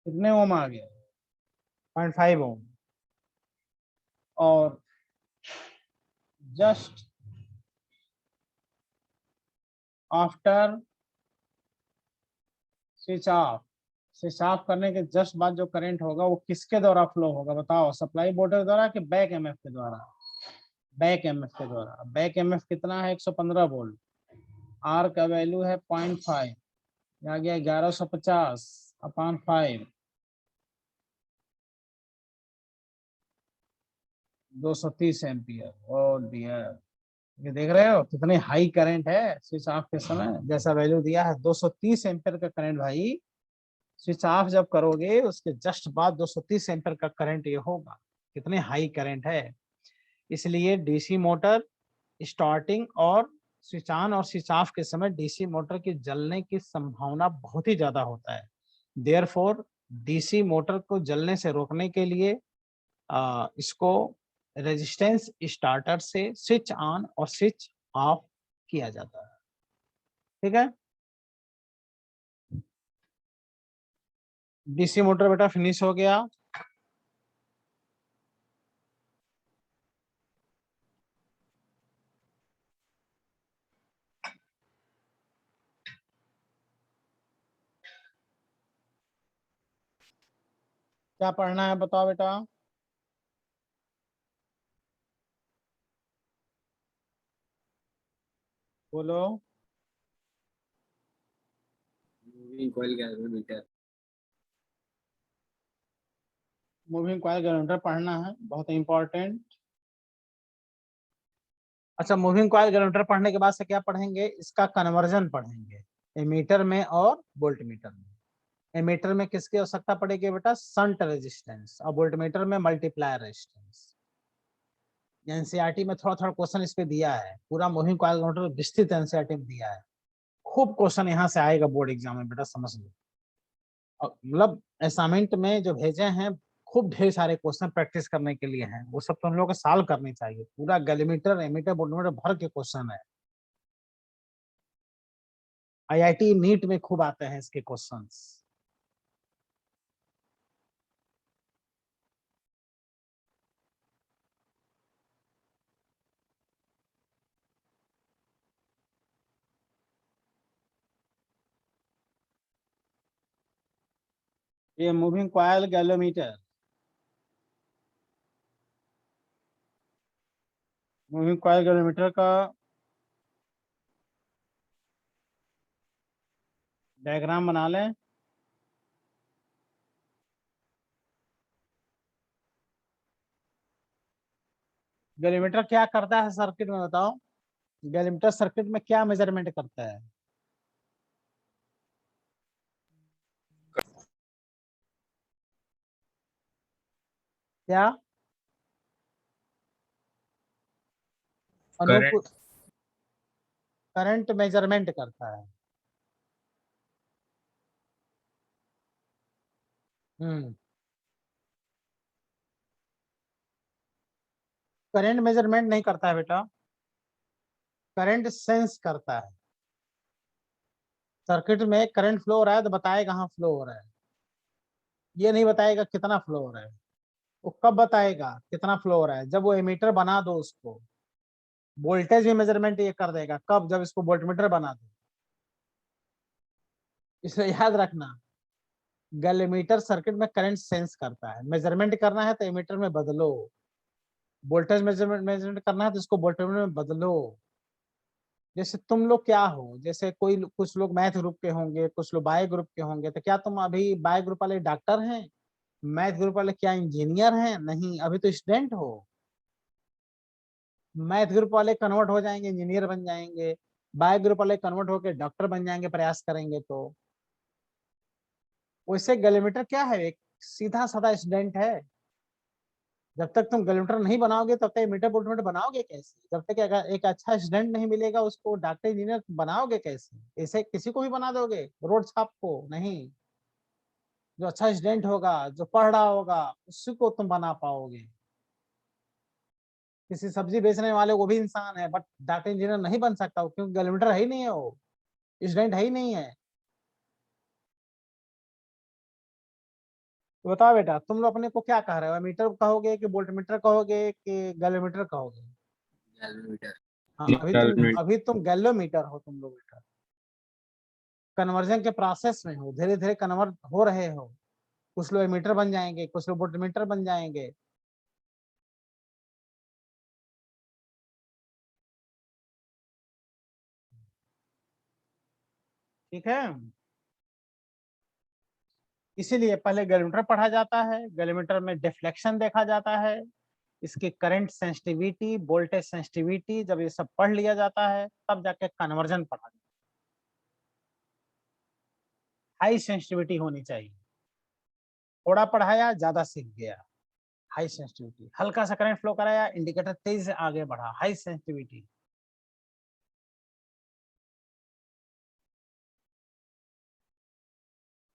कितने ओम आ गए, 0.5 ओम। और just after switch off, switch of करने के जस्ट बाद जो करंट होगा वो किसके द्वारा फ्लो होगा, बताओ, सप्लाई वोल्टेज द्वारा कि बैक एमएफ के द्वारा, बैक एमएफ के द्वारा। बैक एमएफ कितना है, 115 वोल्ट। आर का वैल्यू है 0.5, आ गया 1150 अपॉन 5, 230 एम्पियर। और डियर, ये देख रहे हो कितने हाई करंट है स्विच ऑफ के समय, जैसा वैल्यू दिया है 230 एम्पियर का करंट भाई। स्विच ऑफ जब करोगे उसके जस्ट बाद 230 एम्पियर का करंट ये होगा, कितने हाई करंट है। इसलिए डीसी मोटर स्टार्टिंग और स्विच ऑन और स्विच ऑफ के समय डीसी मोटर के जलने की संभावना बहुत ही ज्यादा होता है। देयरफॉर डीसी मोटर को जलने से रोकने के लिए इसको रेजिस्टेंस स्टार्टर से स्विच ऑन और स्विच ऑफ किया जाता है। ठीक है, डीसी मोटर बेटा फिनिश हो गया। क्या पढ़ना है बताओ बेटा। बोलो।
Moving coil galvanometer.
Moving coil galvanometer पढ़ना है, बहुत इंपॉर्टेंट। अच्छा, मूविंग कॉइल गैल्वेनोमीटर पढ़ने के बाद से क्या पढ़ेंगे, इसका कन्वर्जन पढ़ेंगे एमीटर में और वोल्टमीटर में। एमीटर में किसकी आवश्यकता पड़ेगी बेटा, शंट रेजिस्टेंस, और वोल्टमीटर में मल्टीप्लायर रेजिस्टेंस। एनसीईआरटी में थोड़ा थोड़ा क्वेश्चन इस पे दिया है, पूरा मूविंग कॉइल गैल्वेनोमीटर विस्तृत एनसीईआरटी में दिया है। खूब क्वेश्चन यहाँ से आएगा बोर्ड एग्जाम में बेटा, समझ लो। मतलब असाइनमेंट में जो भेजे हैं, खूब ढेर सारे क्वेश्चन प्रैक्टिस करने के लिए हैं, वो सब तो हम लोग को सॉल्व करनी चाहिए। पूरा गैलीमीटर एमीटर वोल्टमीटर भर के क्वेश्चन है। आईआईटी नीट में खूब आते हैं इसके क्वेश्चंस। ये moving coil galvanometer, moving coil galvanometer का डायग्राम बना लें। गैलोमीटर क्या करता है सर्किट में बताओ, गैलोमीटर सर्किट में क्या मेजरमेंट करता है। क्या
Current.
अनूप, करंट मेजरमेंट करता है। करंट मेजरमेंट नहीं करता है बेटा, करंट सेंस करता है। सर्किट में करंट फ्लो हो रहा है तो बताएगा हाँ फ्लो हो रहा है, ये नहीं बताएगा कितना फ्लो हो रहा है। वो कब बताएगा कितना फ्लो हो रहा है, जब वो एमीटर बना दो उसको। वोल्टेज भी मेजरमेंट ये कर देगा कब, जब इसको वोल्टमीटर बना दो। इसलिए याद रखना, गैलीमीटर सर्किट में करंट सेंस करता है। मेजरमेंट करना है तो एमीटर में बदलो, वोल्टेज मेजरमेंट मेजरमेंट करना है तो इसको वोल्टमीटर में बदलो। जैसे तुम लोग क्या हो, जैसे कोई कुछ लोग मैथ ग्रुप के होंगे, कुछ लोग बायो ग्रुप के होंगे, तो क्या तुम अभी बायो ग्रुप वाले डॉक्टर हैं, मैथ ग्रुप वाले क्या इंजीनियर हैं, नहीं, अभी तो स्टूडेंट हो। मैथ ग्रुप वाले कन्वर्ट हो जाएंगे, इंजीनियर बन जाएंगे। बायो ग्रुप वाले कन्वर्ट होकर डॉक्टर बन जाएंगे प्रयास करेंगे तो। वैसे गैलीमीटर क्या है, एक सीधा साधा स्टूडेंट है। जब तक तुम गैलीमीटर नहीं बनाओगे तब तक मीटर वोल्टमीटर बनाओगे कैसे, जब तक एक अच्छा स्टूडेंट नहीं मिलेगा उसको डॉक्टर इंजीनियर बनाओगे कैसे। ऐसे किसी को भी बना दोगे रोड छाप को, नहीं। जो अच्छा स्टूडेंट होगा, जो पढ़ रहा होगा, उसी को तुम बना पाओगे। किसी सब्जी बेचने वाले वो भी इंसान है, बट डॉक्टर इंजीनियर नहीं बन सकता वो, क्योंकि गैलीमीटर है ही नहीं है, वो स्टूडेंट है ही नहीं है। तो बताओ बेटा, तुम लोग अपने को क्या कह रहे हो, मीटर कहोगे कि वोल्टमीटर कहोगे कि गैलोमीटर कहोगे।
गैल्वेनोमीटर।
हाँ,
Gallon.
अभी तुम गैलोमीटर हो तुम लोग बेटा। कन्वर्जन के प्रोसेस में हो, धीरे धीरे कन्वर्ट हो रहे हो। कुछ लोग मीटर बन जाएंगे, कुछ लोग वोल्टमीटर बन जाएंगे। ठीक है, इसीलिए पहले गैलोमीटर पढ़ा जाता है। गैलोमीटर में डिफ्लेक्शन देखा जाता है, इसकी करंट सेंसिटिविटी, वोल्टेज सेंसिटिविटी, जब ये सब पढ़ लिया जाता है तब जाके कन्वर्जन पढ़ा जाता है। हाई सेंसिटिविटी होनी चाहिए, थोड़ा पढ़ाया ज्यादा सीख गया। हाई सेंसिटिविटी, हल्का सा करंट फ्लो कराया इंडिकेटर तेज से आगे बढ़ा, हाई सेंसिटिविटी।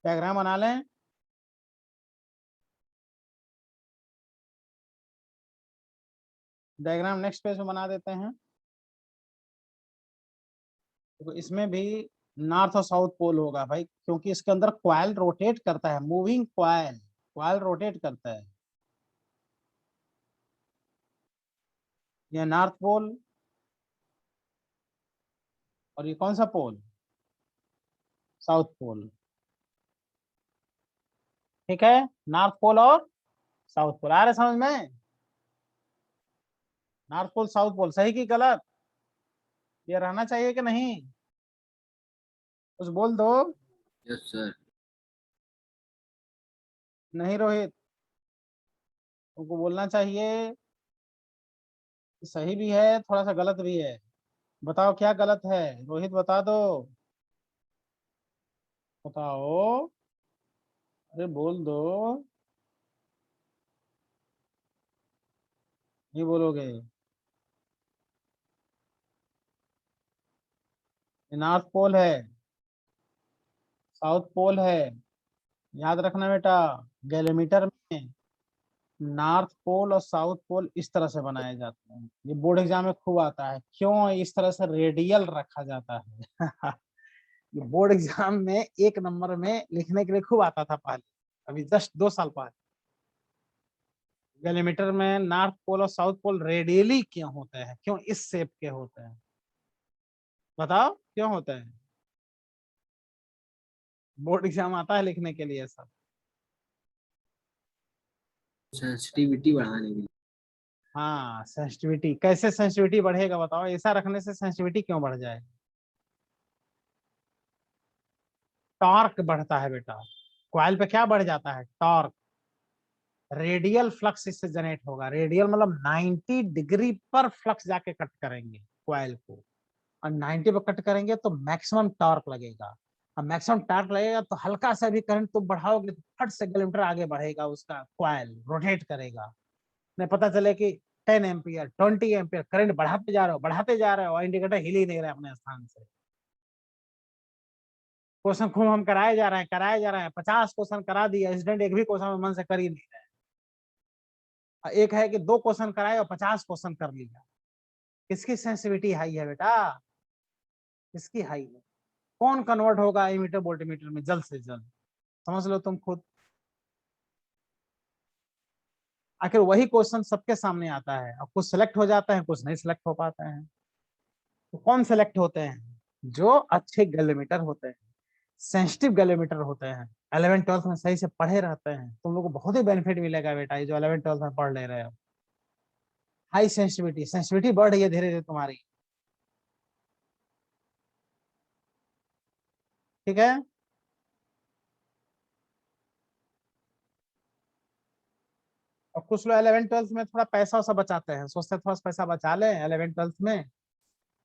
डायग्राम बना लें। डायग्राम नेक्स्ट पेज में बना देते हैं। तो इसमें भी नॉर्थ और साउथ पोल होगा भाई, क्योंकि इसके अंदर कॉइल रोटेट करता है, मूविंग कॉइल, कॉइल रोटेट करता है। ये नॉर्थ पोल, और ये कौन सा पोल, साउथ पोल। ठीक है, नॉर्थ पोल और साउथ पोल आ रहे समझ में? नॉर्थ पोल साउथ पोल सही की गलत? ये रहना चाहिए कि नहीं? कुछ बोल दो।
Yes sir.
नहीं रोहित, तुमको बोलना चाहिए कि सही भी है थोड़ा सा गलत भी है। बताओ क्या गलत है, रोहित बता दो। बताओ, अरे बोल दो। नहीं बोलोगे? नॉर्थ पोल है, साउथ पोल है, याद रखना बेटा। गैलीमीटर में नॉर्थ पोल और साउथ पोल इस तरह से बनाए जाते हैं। ये बोर्ड एग्जाम में खूब आता है, क्यों इस तरह से रेडियल रखा जाता है। ये बोर्ड एग्जाम में 1 नंबर में लिखने के लिए खूब आता था पहले, अभी जस्ट 2 साल पहले। गैलीमीटर में नॉर्थ पोल और साउथ पोल रेडियली क्यों होते हैं, क्यों इस शेप के होते हैं? बताओ क्यों होते हैं? बोर्ड एग्जाम आता है लिखने के लिए सब।
सेंसिटिविटी बढ़ाने के लिए।
हाँ सेंसिटिविटी, कैसे सेंसिटिविटी बढ़ेगा बताओ, ऐसा रखने से सेंसिटिविटी क्यों बढ़ जाए? टॉर्क बढ़ता है बेटा, कॉइल पे क्या बढ़ जाता है? टॉर्क। रेडियल फ्लक्स इससे जनरेट होगा, रेडियल मतलब 90 डिग्री पर फ्लक्स जाके कट करेंगे कॉइल को, और 90 पर कट करेंगे तो मैक्सिमम टॉर्क लगेगा। अब मैक्सिमम टॉर्क लगेगा तो हल्का सा भी करंट तुम बढ़ाओगे तो फट से किलोमीटर आगे बढ़ेगा, उसका कॉइल रोटेट करेगा। नहीं पता चले कि 10 एम्पियर 20 एम्पियर करंट बढ़ाते जा रहे हो और इंडिकेटर हिल ही नहीं रहा अपने स्थान से। क्वेश्चन खूब हम कराए जा रहे हैं, 50 क्वेश्चन करा दिया, स्टूडेंट एक भी क्वेश्चन मन से कर ही नहीं रहे। एक है कि 2 क्वेश्चन कराए और 50 क्वेश्चन कर लिया। किसकी सेंसिटिविटी हाई है बेटा? किसकी हाई है? कौन कन्वर्ट होगा एमीटर वोल्टमीटर में जल्द से जल्द? समझ लो तुम खुद। आखिर वही क्वेश्चन सबके सामने आता है, अब कुछ सिलेक्ट हो जाता है, कुछ नहीं सिलेक्ट हो पाता है। तो कौन सिलेक्ट होते हैं? जो अच्छे गैलोमीटर होते हैं, सेंसिटिव गैलोमीटर होते हैं, 11th 12th में सही से पढ़े रहते हैं। तुम लोग को बहुत ही बेनिफिट मिलेगा बेटा, ये जो 11th 12th में पढ़ ले रहे हो। हाई सेंसिटिविटी, सेंसिटिविटी बढ़ रही है धीरे धीरे तुम्हारी। ठीक है, और कुछ लोग 11th 12th में थोड़ा पैसा वैसा बचाते हैं, सोचते हैं थोड़ा सा पैसा बचा लें 11th 12th में,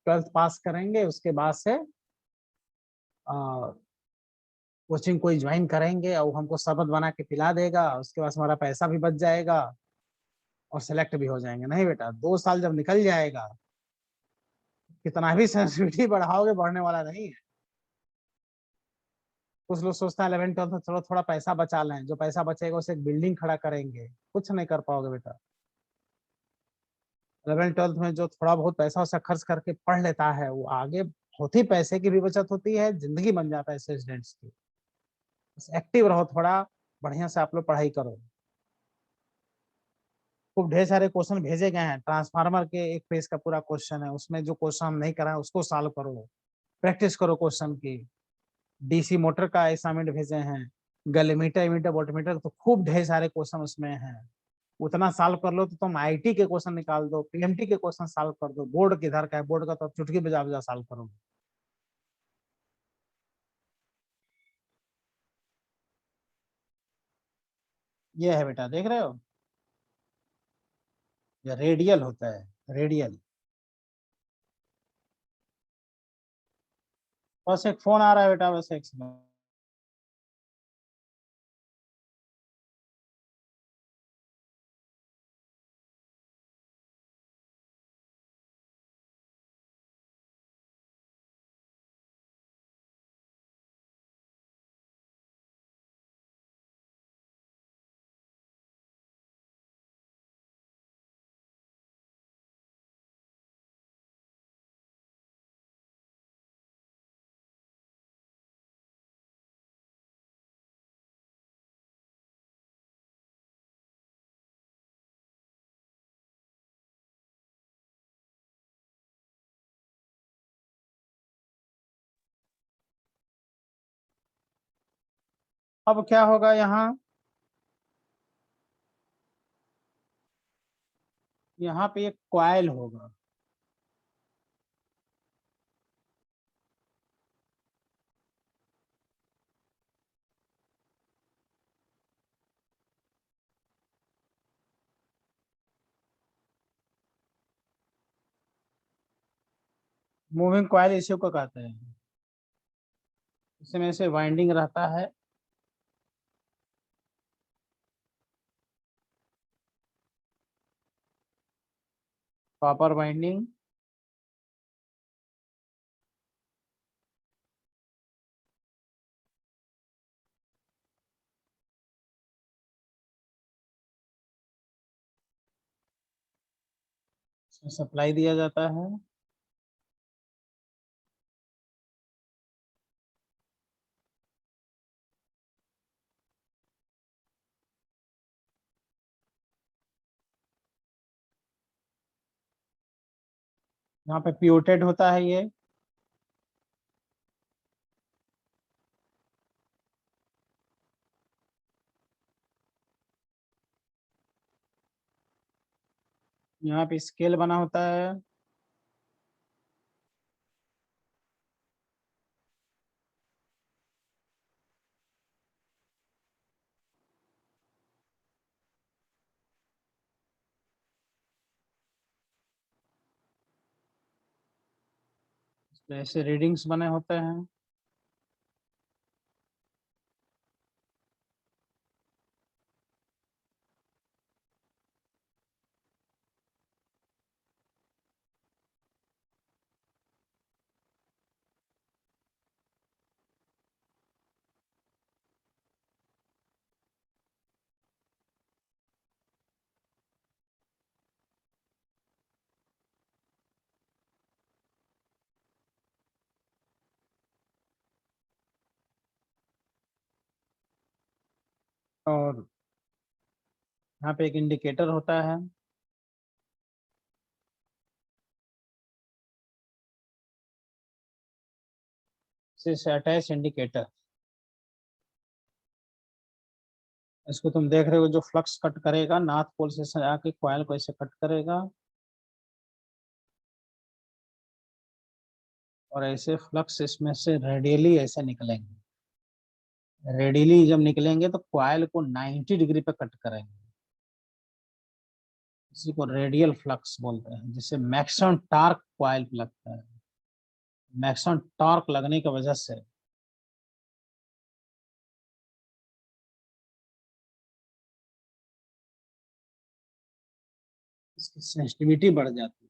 12th पास करेंगे उसके बाद से कोचिंग कोई ज्वाइन करेंगे और हमको शरबत बना के पिला देगा, उसके बाद हमारा पैसा भी बच जाएगा और सेलेक्ट भी हो जाएंगे। नहीं बेटा, 2 साल जब निकल जाएगा, कितना भी सेंसिटिविटी बढ़ाओगे बढ़ने वाला नहीं है। कुछ लोग सोचते हैं 11th 12th में चलो थोड़ा पैसा बचा लें, जो पैसा बचेगा उसे एक बिल्डिंग खड़ा करेंगे, कुछ नहीं कर पाओगे बेटा। 11th 12th में जो थोड़ा बहुत पैसा उसे खर्च करके पढ़ लेता है वो आगे होती, पैसे की भी बचत होती है, जिंदगी बन जाता है स्टूडेंट्स की। बस एक्टिव रहो थोड़ा, बढ़िया से आप लोग पढ़ाई करो। खूब ढेर सारे क्वेश्चन भेजे गए हैं, ट्रांसफार्मर के 1 पेज का पूरा क्वेश्चन है, उसमें जो क्वेश्चन हम नहीं कराए उसको सॉल्व करो, प्रैक्टिस करो क्वेश्चन की। डीसी मोटर का असाइनमेंट भेजे हैं, गलीमीटर इमीटर वोल्टमीटर, तो खूब ढेर सारे क्वेश्चन उसमें हैं। उतना सॉल्व कर लो तो तुम आईटी के क्वेश्चन निकाल दो, पीएमटी के क्वेश्चन सॉल्व कर दो, बोर्ड किधर का है, बोर्ड का तो चुटकी बजा बजा सॉल्व करोगे। ये है बेटा, देख रहे हो, ये रेडियल होता है, रेडियल। बस एक फोन आ रहा है बेटा, बस एक सेकंड। अब क्या होगा यहाँ? यहाँ पे एक कॉइल होगा, मूविंग कॉइल इसी को कहते हैं। इसमें से वाइंडिंग रहता है, कॉपर वाइंडिंग, इसमें सप्लाई दिया जाता है। यहाँ पे प्योटेड होता है ये, यहाँ पे स्केल बना होता है, ऐसे रीडिंग्स बने होते हैं। और यहाँ पे एक इंडिकेटर होता है, से अटैच इंडिकेटर। इसको तुम देख रहे हो, जो फ्लक्स कट करेगा नॉर्थ पोल से आके कॉइल को ऐसे कट करेगा, और ऐसे फ्लक्स इसमें से रेडियली ऐसे निकलेंगे। रेडियली जब निकलेंगे तो कॉइल को 90 डिग्री पे कट करेंगे, इसी को रेडियल फ्लक्स बोलते हैं, जिससे मैक्सिमम टॉर्क कॉइल पे लगता है। मैक्सिमम टॉर्क लगने की वजह से इसकी सेंसिटिविटी बढ़ जाती है।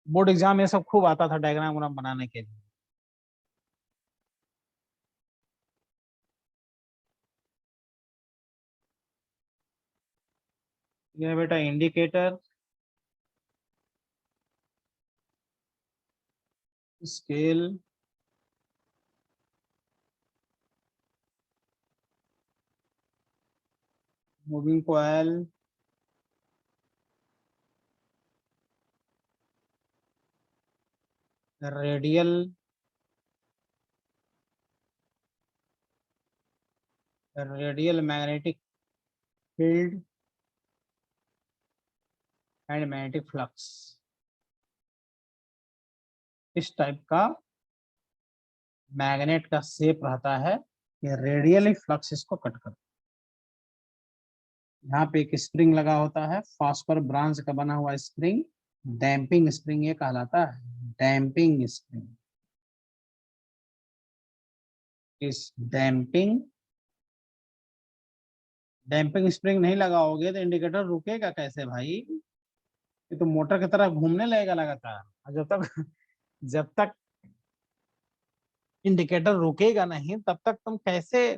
बोर्ड एग्जाम में सब खूब आता था डायग्राम वाग्राम बनाने के लिए। ये है बेटा indicator, scale, moving coil, radial, radial magnetic field and magnetic flux. इस टाइप का मैग्नेट का शेप रहता है कि रेडियली फ्लक्स इसको कट करता है। यहाँ पे एक स्प्रिंग लगा होता है, फास्फर ब्रांच का बना हुआ स्प्रिंग, डैम्पिंग स्प्रिंग ये कहलाता है। डैम्पिंग स्प्रिंग, इस डैम्पिंग डैम्पिंग स्प्रिंग नहीं लगाओगे तो इंडिकेटर रुकेगा कैसे भाई? ये तो मोटर की तरह घूमने लगेगा लगातार, और जब तक इंडिकेटर रुकेगा नहीं तब तक तुम कैसे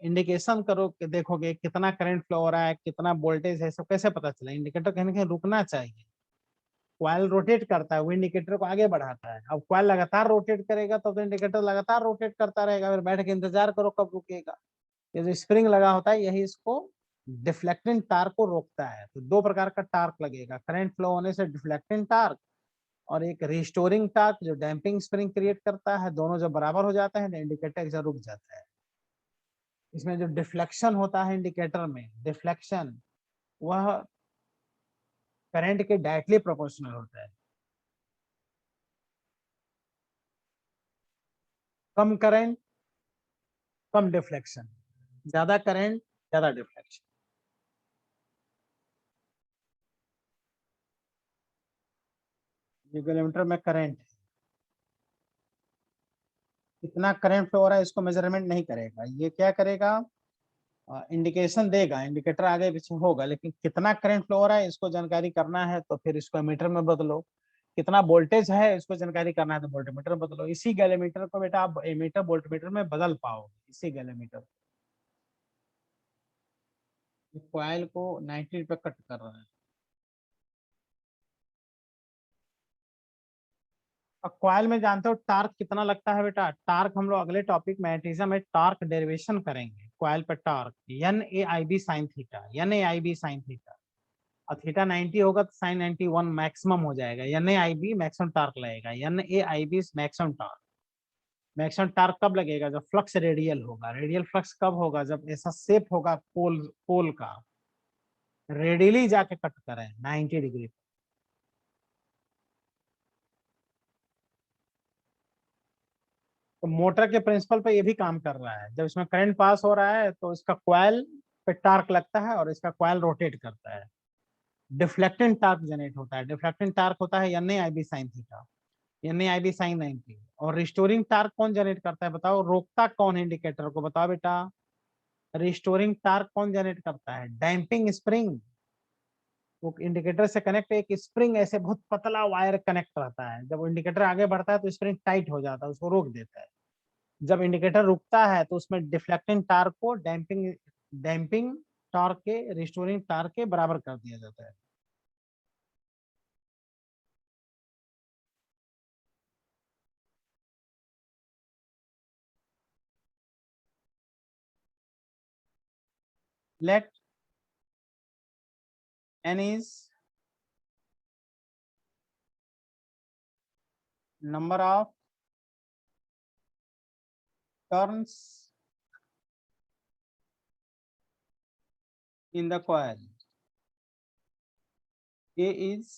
इंडिकेशन करो कि देखोगे कितना करंट फ्लो हो रहा है, कितना वोल्टेज है, सब कैसे पता चला? इंडिकेटर कहीं ना कहीं रुकना चाहिए। कॉइल रोटेट करता है, वो इंडिकेटर को आगे बढ़ाता है। अब कॉइल लगातार रोटेट करेगा तो इंडिकेटर लगातार रोटेट करता रहेगा, फिर बैठ के इंतजार करो कब रुकेगा। ये जो स्प्रिंग लगा होता है यही इसको डिफ्लेक्टिंग टार्क को रोकता है। तो दो प्रकार का टार्क लगेगा, करंट फ्लो होने से डिफ्लेक्टिंग टार्क, और एक रिस्टोरिंग टार्क जो डैम्पिंग स्प्रिंग क्रिएट करता है। दोनों जब बराबर हो जाते हैं तो इंडिकेटर ऐसा रुक जाता है। इसमें जो डिफ्लेक्शन होता है इंडिकेटर में, डिफ्लेक्शन वह करंट के डायरेक्टली प्रोपोर्शनल होता है। कम करंट कम डिफ्लेक्शन, ज्यादा करंट ज्यादा डिफ्लेक्शन। ये गैलोमीटर में करंट कितना करंट फ्लो हो रहा है इसको मेजरमेंट नहीं करेगा, ये क्या करेगा, इंडिकेशन देगा, इंडिकेटर आगे पीछे होगा, लेकिन कितना करंट फ्लो हो रहा है इसको जानकारी करना है तो फिर इसको एमीटर में बदलो, कितना वोल्टेज है इसको जानकारी करना है तो वोल्टमीटर बदलो। इसी गैलोमीटर को बेटा आप एमीटर वोल्टमीटर में बदल पाओगे, इसी गैलोमीटर कॉइल को 90 पे कट कर रहा है। अब कॉइल में जानते हो टार्क कितना लगता है बेटा, टार्क हम लोग अगले टॉपिक मैग्नेटिज्म में टार्क डेरिवेशन करेंगे। कॉइल पर torque N A I B sine theta, N A I B sine theta, और थीटा 90 होगा तो साइन 91 मैक्सिमम हो जाएगा, N A I B maximum torque लगेगा, N A I B maximum torque. Maximum torque कब लगेगा, जब फ्लक्स रेडियल होगा। रेडियल फ्लक्स कब होगा, जब ऐसा शेप होगा पोल पोल का, रेडियली जाके कट करें 90 डिग्री। तो मोटर के प्रिंसिपल पे ये भी काम कर रहा है, जब इसमें करंट पास हो रहा है तो इसका कॉइल पे टार्क लगता है और इसका कॉइल रोटेट करता है, डिफ्लेक्टिंग टार्क जनरेट होता है। डिफ्लेक्टिंग टार्क होता है N A I B sine theta, N A I B sine 90। और रिस्टोरिंग टार्क कौन जनरेट करता है बताओ, रोकता कौन है इंडिकेटर को, बताओ बेटा। रिस्टोरिंग टार्क कौन जनरेट करता है, डैम्पिंग स्प्रिंग। वो इंडिकेटर से कनेक्ट एक स्प्रिंग, ऐसे बहुत पतला वायर कनेक्ट रहता है, जब इंडिकेटर आगे बढ़ता है तो स्प्रिंग टाइट हो जाता है, उसको रोक देता है। जब इंडिकेटर रुकता है तो उसमें डिफ्लेक्टिंग टार्क को डैम्पिंग डैम्पिंग टार्क के रिस्टोरिंग टार्क के बराबर कर दिया जाता है। Let n is number of turns in the coil. A is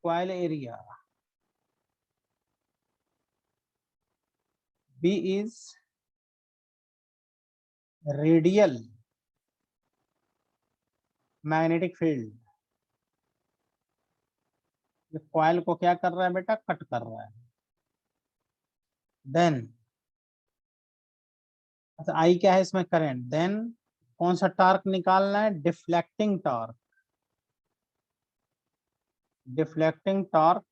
coil area. B is radial magnetic field. ये कॉइल को क्या कर रहा है बेटा, कट कर रहा है। देन अच्छा आई क्या है इसमें, करंट। देन कौन सा टार्क निकालना है, deflecting torque. Deflecting torque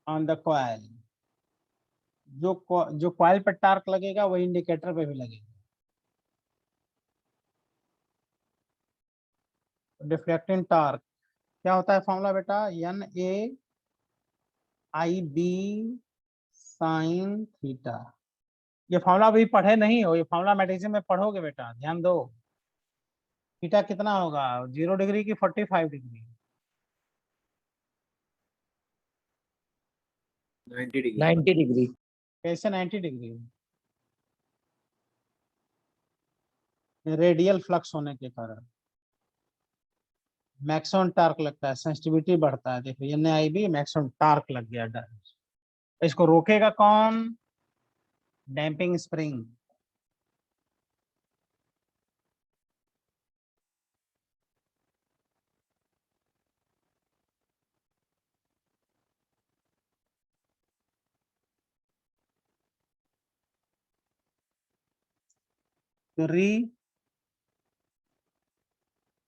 on the coil. जो कॉइल पर टार्क लगेगा वही इंडिकेटर पे भी लगेगा। डिफ्लेक्टिंग टार्क क्या होता है फॉर्मूला बेटा, N A I B sine theta. ये फॉर्मूला अभी पढ़े नहीं हो, ये फॉर्मूला मैग्नेटिज्म में पढ़ोगे बेटा, ध्यान दो। थीटा कितना होगा, 0 डिग्री की 45 डिग्री,
90 डिग्री।
कैसे 90 डिग्री, रेडियल फ्लक्स होने के कारण मैक्सिमम टार्क लगता है, सेंसिटिविटी बढ़ता है। देखो एन आई बी मैक्सिमम टार्क लग गया, इसको रोकेगा कौन, डैम्पिंग स्प्रिंग। तो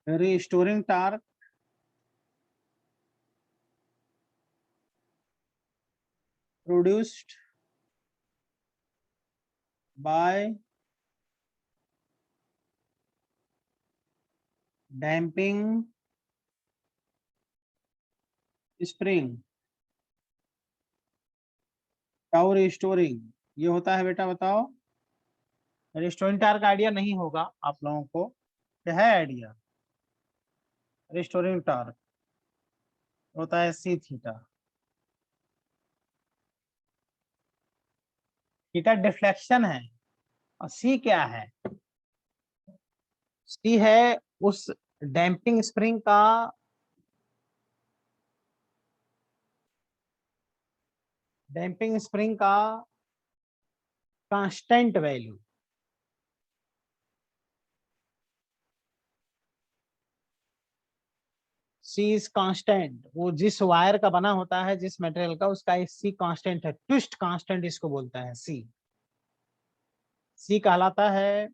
restoring torque produced by damping spring, tau restoring. ये होता है बेटा, बताओ। रिस्टोरिंग टार्क का आइडिया नहीं होगा आप लोगों को, क्या है आइडिया, रिस्टोरिंग टार्क होता है सी थीटा। थीटा डिफ्लेक्शन है और सी क्या है? सी है उस डैम्पिंग स्प्रिंग का constant value. C is constant, वो जिस वायर का बना होता है, जिस मटेरियल का, उसका एक सी कांस्टेंट है, ट्विस्ट कांस्टेंट इसको बोलता है सी। सी कहलाता है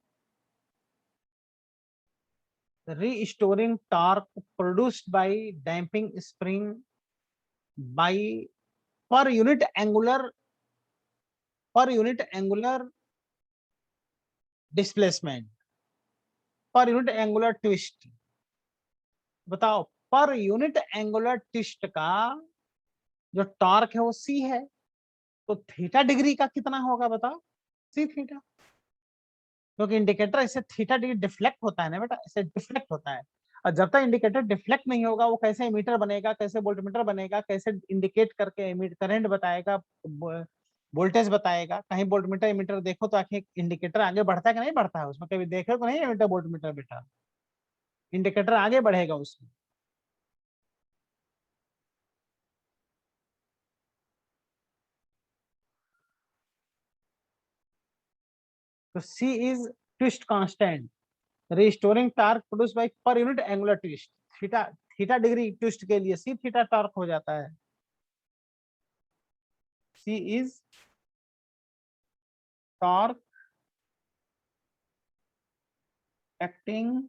restoring torque produced by damping spring by per unit angular displacement, per unit angular twist. बताओ, पर यूनिट एंगुलर ट्विस्ट का जो टॉर्क है वो सी है, तो थीटा डिग्री का कितना होगा बताओ? सी थीटा, क्योंकि इंडिकेटर ऐसे थीटा डिग्री डिफ्लेक्ट होता है ना बेटा, ऐसे डिफ्लेक्ट होता है। और जब तक इंडिकेटर डिफ्लेक्ट नहीं होगा, वो कैसे एमीटर बनेगा, कैसे वोल्टमीटर बनेगा, कैसे इंडिकेट करके एमिट करंट बताएगा, वोल्टेज बताएगा? कहीं वोल्टमीटर एमीटर देखो तो आखिर इंडिकेटर आगे बढ़ता है कि नहीं बढ़ता है उसमें? कभी देखो तो नहीं एमीटर वोल्टमीटर बेटा, इंडिकेटर आगे बढ़ेगा उसमें। तो C is twist constant, restoring torque produced by per unit angular twist। Theta degree twist के लिए C थीटा टॉर्क हो जाता है। C is torque acting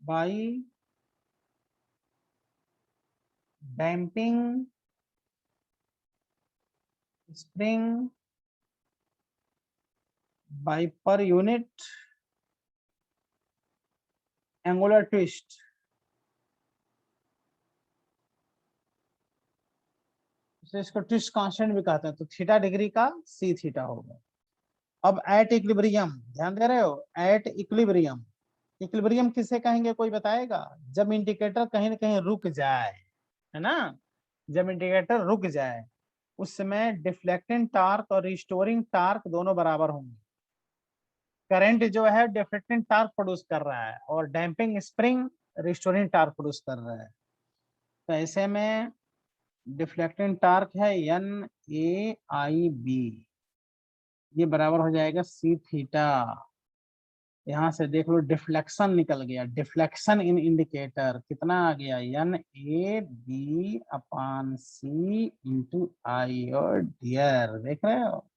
by damping spring by per unit angular twist। इसको ट्विस्ट कांस्टेंट भी कहते हैं। तो थीटा डिग्री का C थीटा होगा। अब एट इक्विलिब्रियम, ध्यान दे रहे हो? एट इक्विलिब्रियम, इक्विलिब्रियम किसे कहेंगे, कोई बताएगा? जब इंडिकेटर कहीं ना कहीं रुक जाए, है ना, जब इंडिकेटर रुक जाए, उस समय डिफ्लेक्टिंग टार्क और रिस्टोरिंग टार्क दोनों बराबर होंगे। करंट जो है डिफ्लेक्टिंग टार्क प्रोड्यूस कर रहा है और damping spring restoring torque produce कर रहा है। तो ऐसे में डिफ्लेक्टिंग टार्क है NAIB, ये बराबर हो जाएगा C थीटा। यहां से देख लो डिफ्लेक्शन निकल गया, डिफ्लेक्शन इन इंडिकेटर कितना आ गया? NAB/C इंटू आई। और डियर देख रहे हो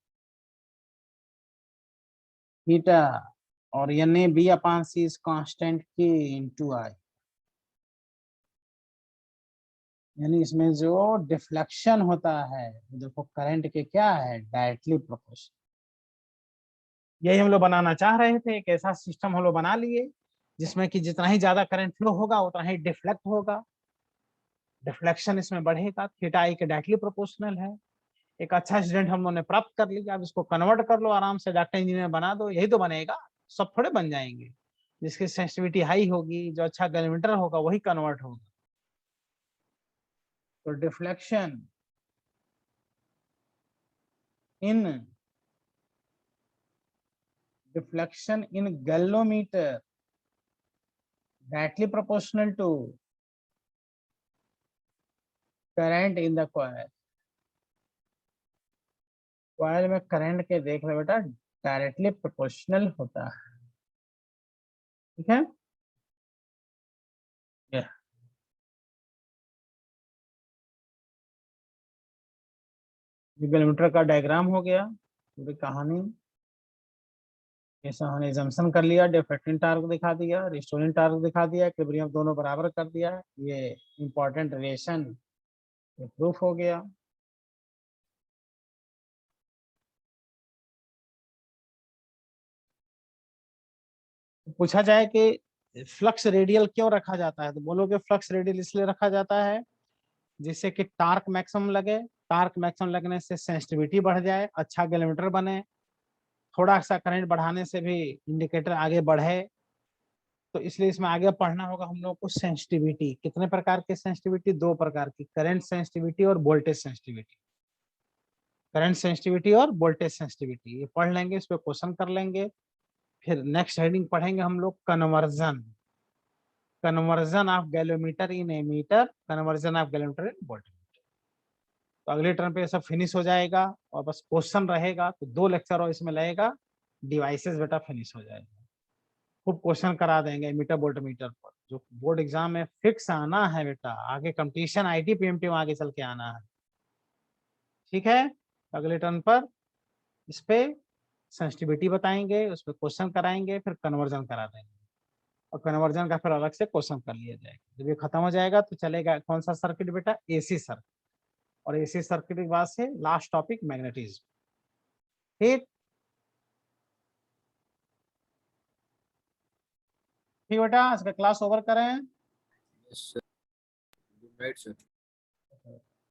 थीटा, और NAB/C is constant K into I. यानी इसमें जो डिफ्लेक्शन होता है देखो करंट के क्या है, डायरेक्टली प्रोपोर्शनल। यही हम लोग बनाना चाह रहे थे, एक ऐसा सिस्टम हम लोग बना लिए जिसमें कि जितना ही ज्यादा करंट फ्लो होगा उतना ही डिफ्लेक्ट होगा, डिफ्लेक्शन इसमें बढ़ेगा। थीटा आई के डायरेक्टली प्रोपोर्शनल है। एक अच्छा स्टूडेंट हम लोगों ने प्राप्त कर लिया। अब इसको कन्वर्ट कर लो आराम से, डॉक्टर इंजीनियर बना दो, यही तो बनेगा। सब थोड़े बन जाएंगे। जिसकी सेंसिटिविटी हाई होगी, जो अच्छा गैल्वेमीटर होगा, वही कन्वर्ट होगा। तो deflection in galvanometer directly proportional to current in the coil। Coil में करंट के देख लो बेटा, डायरेक्टली प्रोपोर्शनल होता है। ठीक है, ये गैल्वेमीटर का डायग्राम हो गया, पूरी कहानी। ऐसा हमने एजम्पशन कर लिया, डिफ्लेक्टिंग टार्क दिखा दिया, रिस्टोरिंग टार्क दिखा दिया, इक्विलिब्रियम दोनों बराबर कर दिया। ये इंपॉर्टेंट रिलेशन प्रूफ हो गया। पूछा जाए कि फ्लक्स रेडियल क्यों रखा जाता है, तो बोलोगे फ्लक्स रेडियल इसलिए रखा जाता है जिससे कि टार्क मैक्सिमम लगे। टार्क मैक्सिमम लगने से सेंसिटिविटी बढ़ जाए, अच्छा गैल्वेमीटर बने। थोड़ा सा करंट बढ़ाने से भी इंडिकेटर आगे बढ़े। तो इसलिए इसमें आगे पढ़ना होगा हम लोग को सेंसिटिविटी। कितने प्रकार के सेंसिटिविटी? दो प्रकार की, करंट सेंसिटिविटी और वोल्टेज सेंसिटिविटी। करंट सेंसिटिविटी और वोल्टेज सेंसिटिविटी, ये पढ़ लेंगे, इस पे क्वेश्चन कर लेंगे। फिर नेक्स्ट हेडिंग पढ़ेंगे हम लोग conversion, conversion of galvanometer in ammeter, conversion of galvanometer in voltmeter. तो अगले टर्म पे सब फिनिश हो जाएगा और बस क्वेश्चन रहेगा, तो 2 लेक्चर और इसमें लगेगा, डिवाइसेस बेटा फिनिश हो जाएगा। खूब क्वेश्चन करा देंगे मीटर वोल्टमीटर पर, जो बोर्ड एग्जाम में फिक्स आना है बेटा, आगे कंपटीशन आईटी पीएमटी में आगे चल के आना है। ठीक है, अगले टर्न पर इस पे सेंसिटिविटी बताएंगे, उस पर क्वेश्चन कराएंगे, फिर कन्वर्जन करा देंगे और कन्वर्जन का फिर अलग से क्वेश्चन कर लिया जाएगा। जब ये खत्म हो जाएगा तो चलेगा कौन सा सर्किट बेटा, एसी सर्किट, और एसी सर्किट के बाद से लास्ट टॉपिक मैग्नेटिज्म। ठीक, ठीक बेटा, आज का क्लास ओवर करें।
Yes, sir. Good night, sir.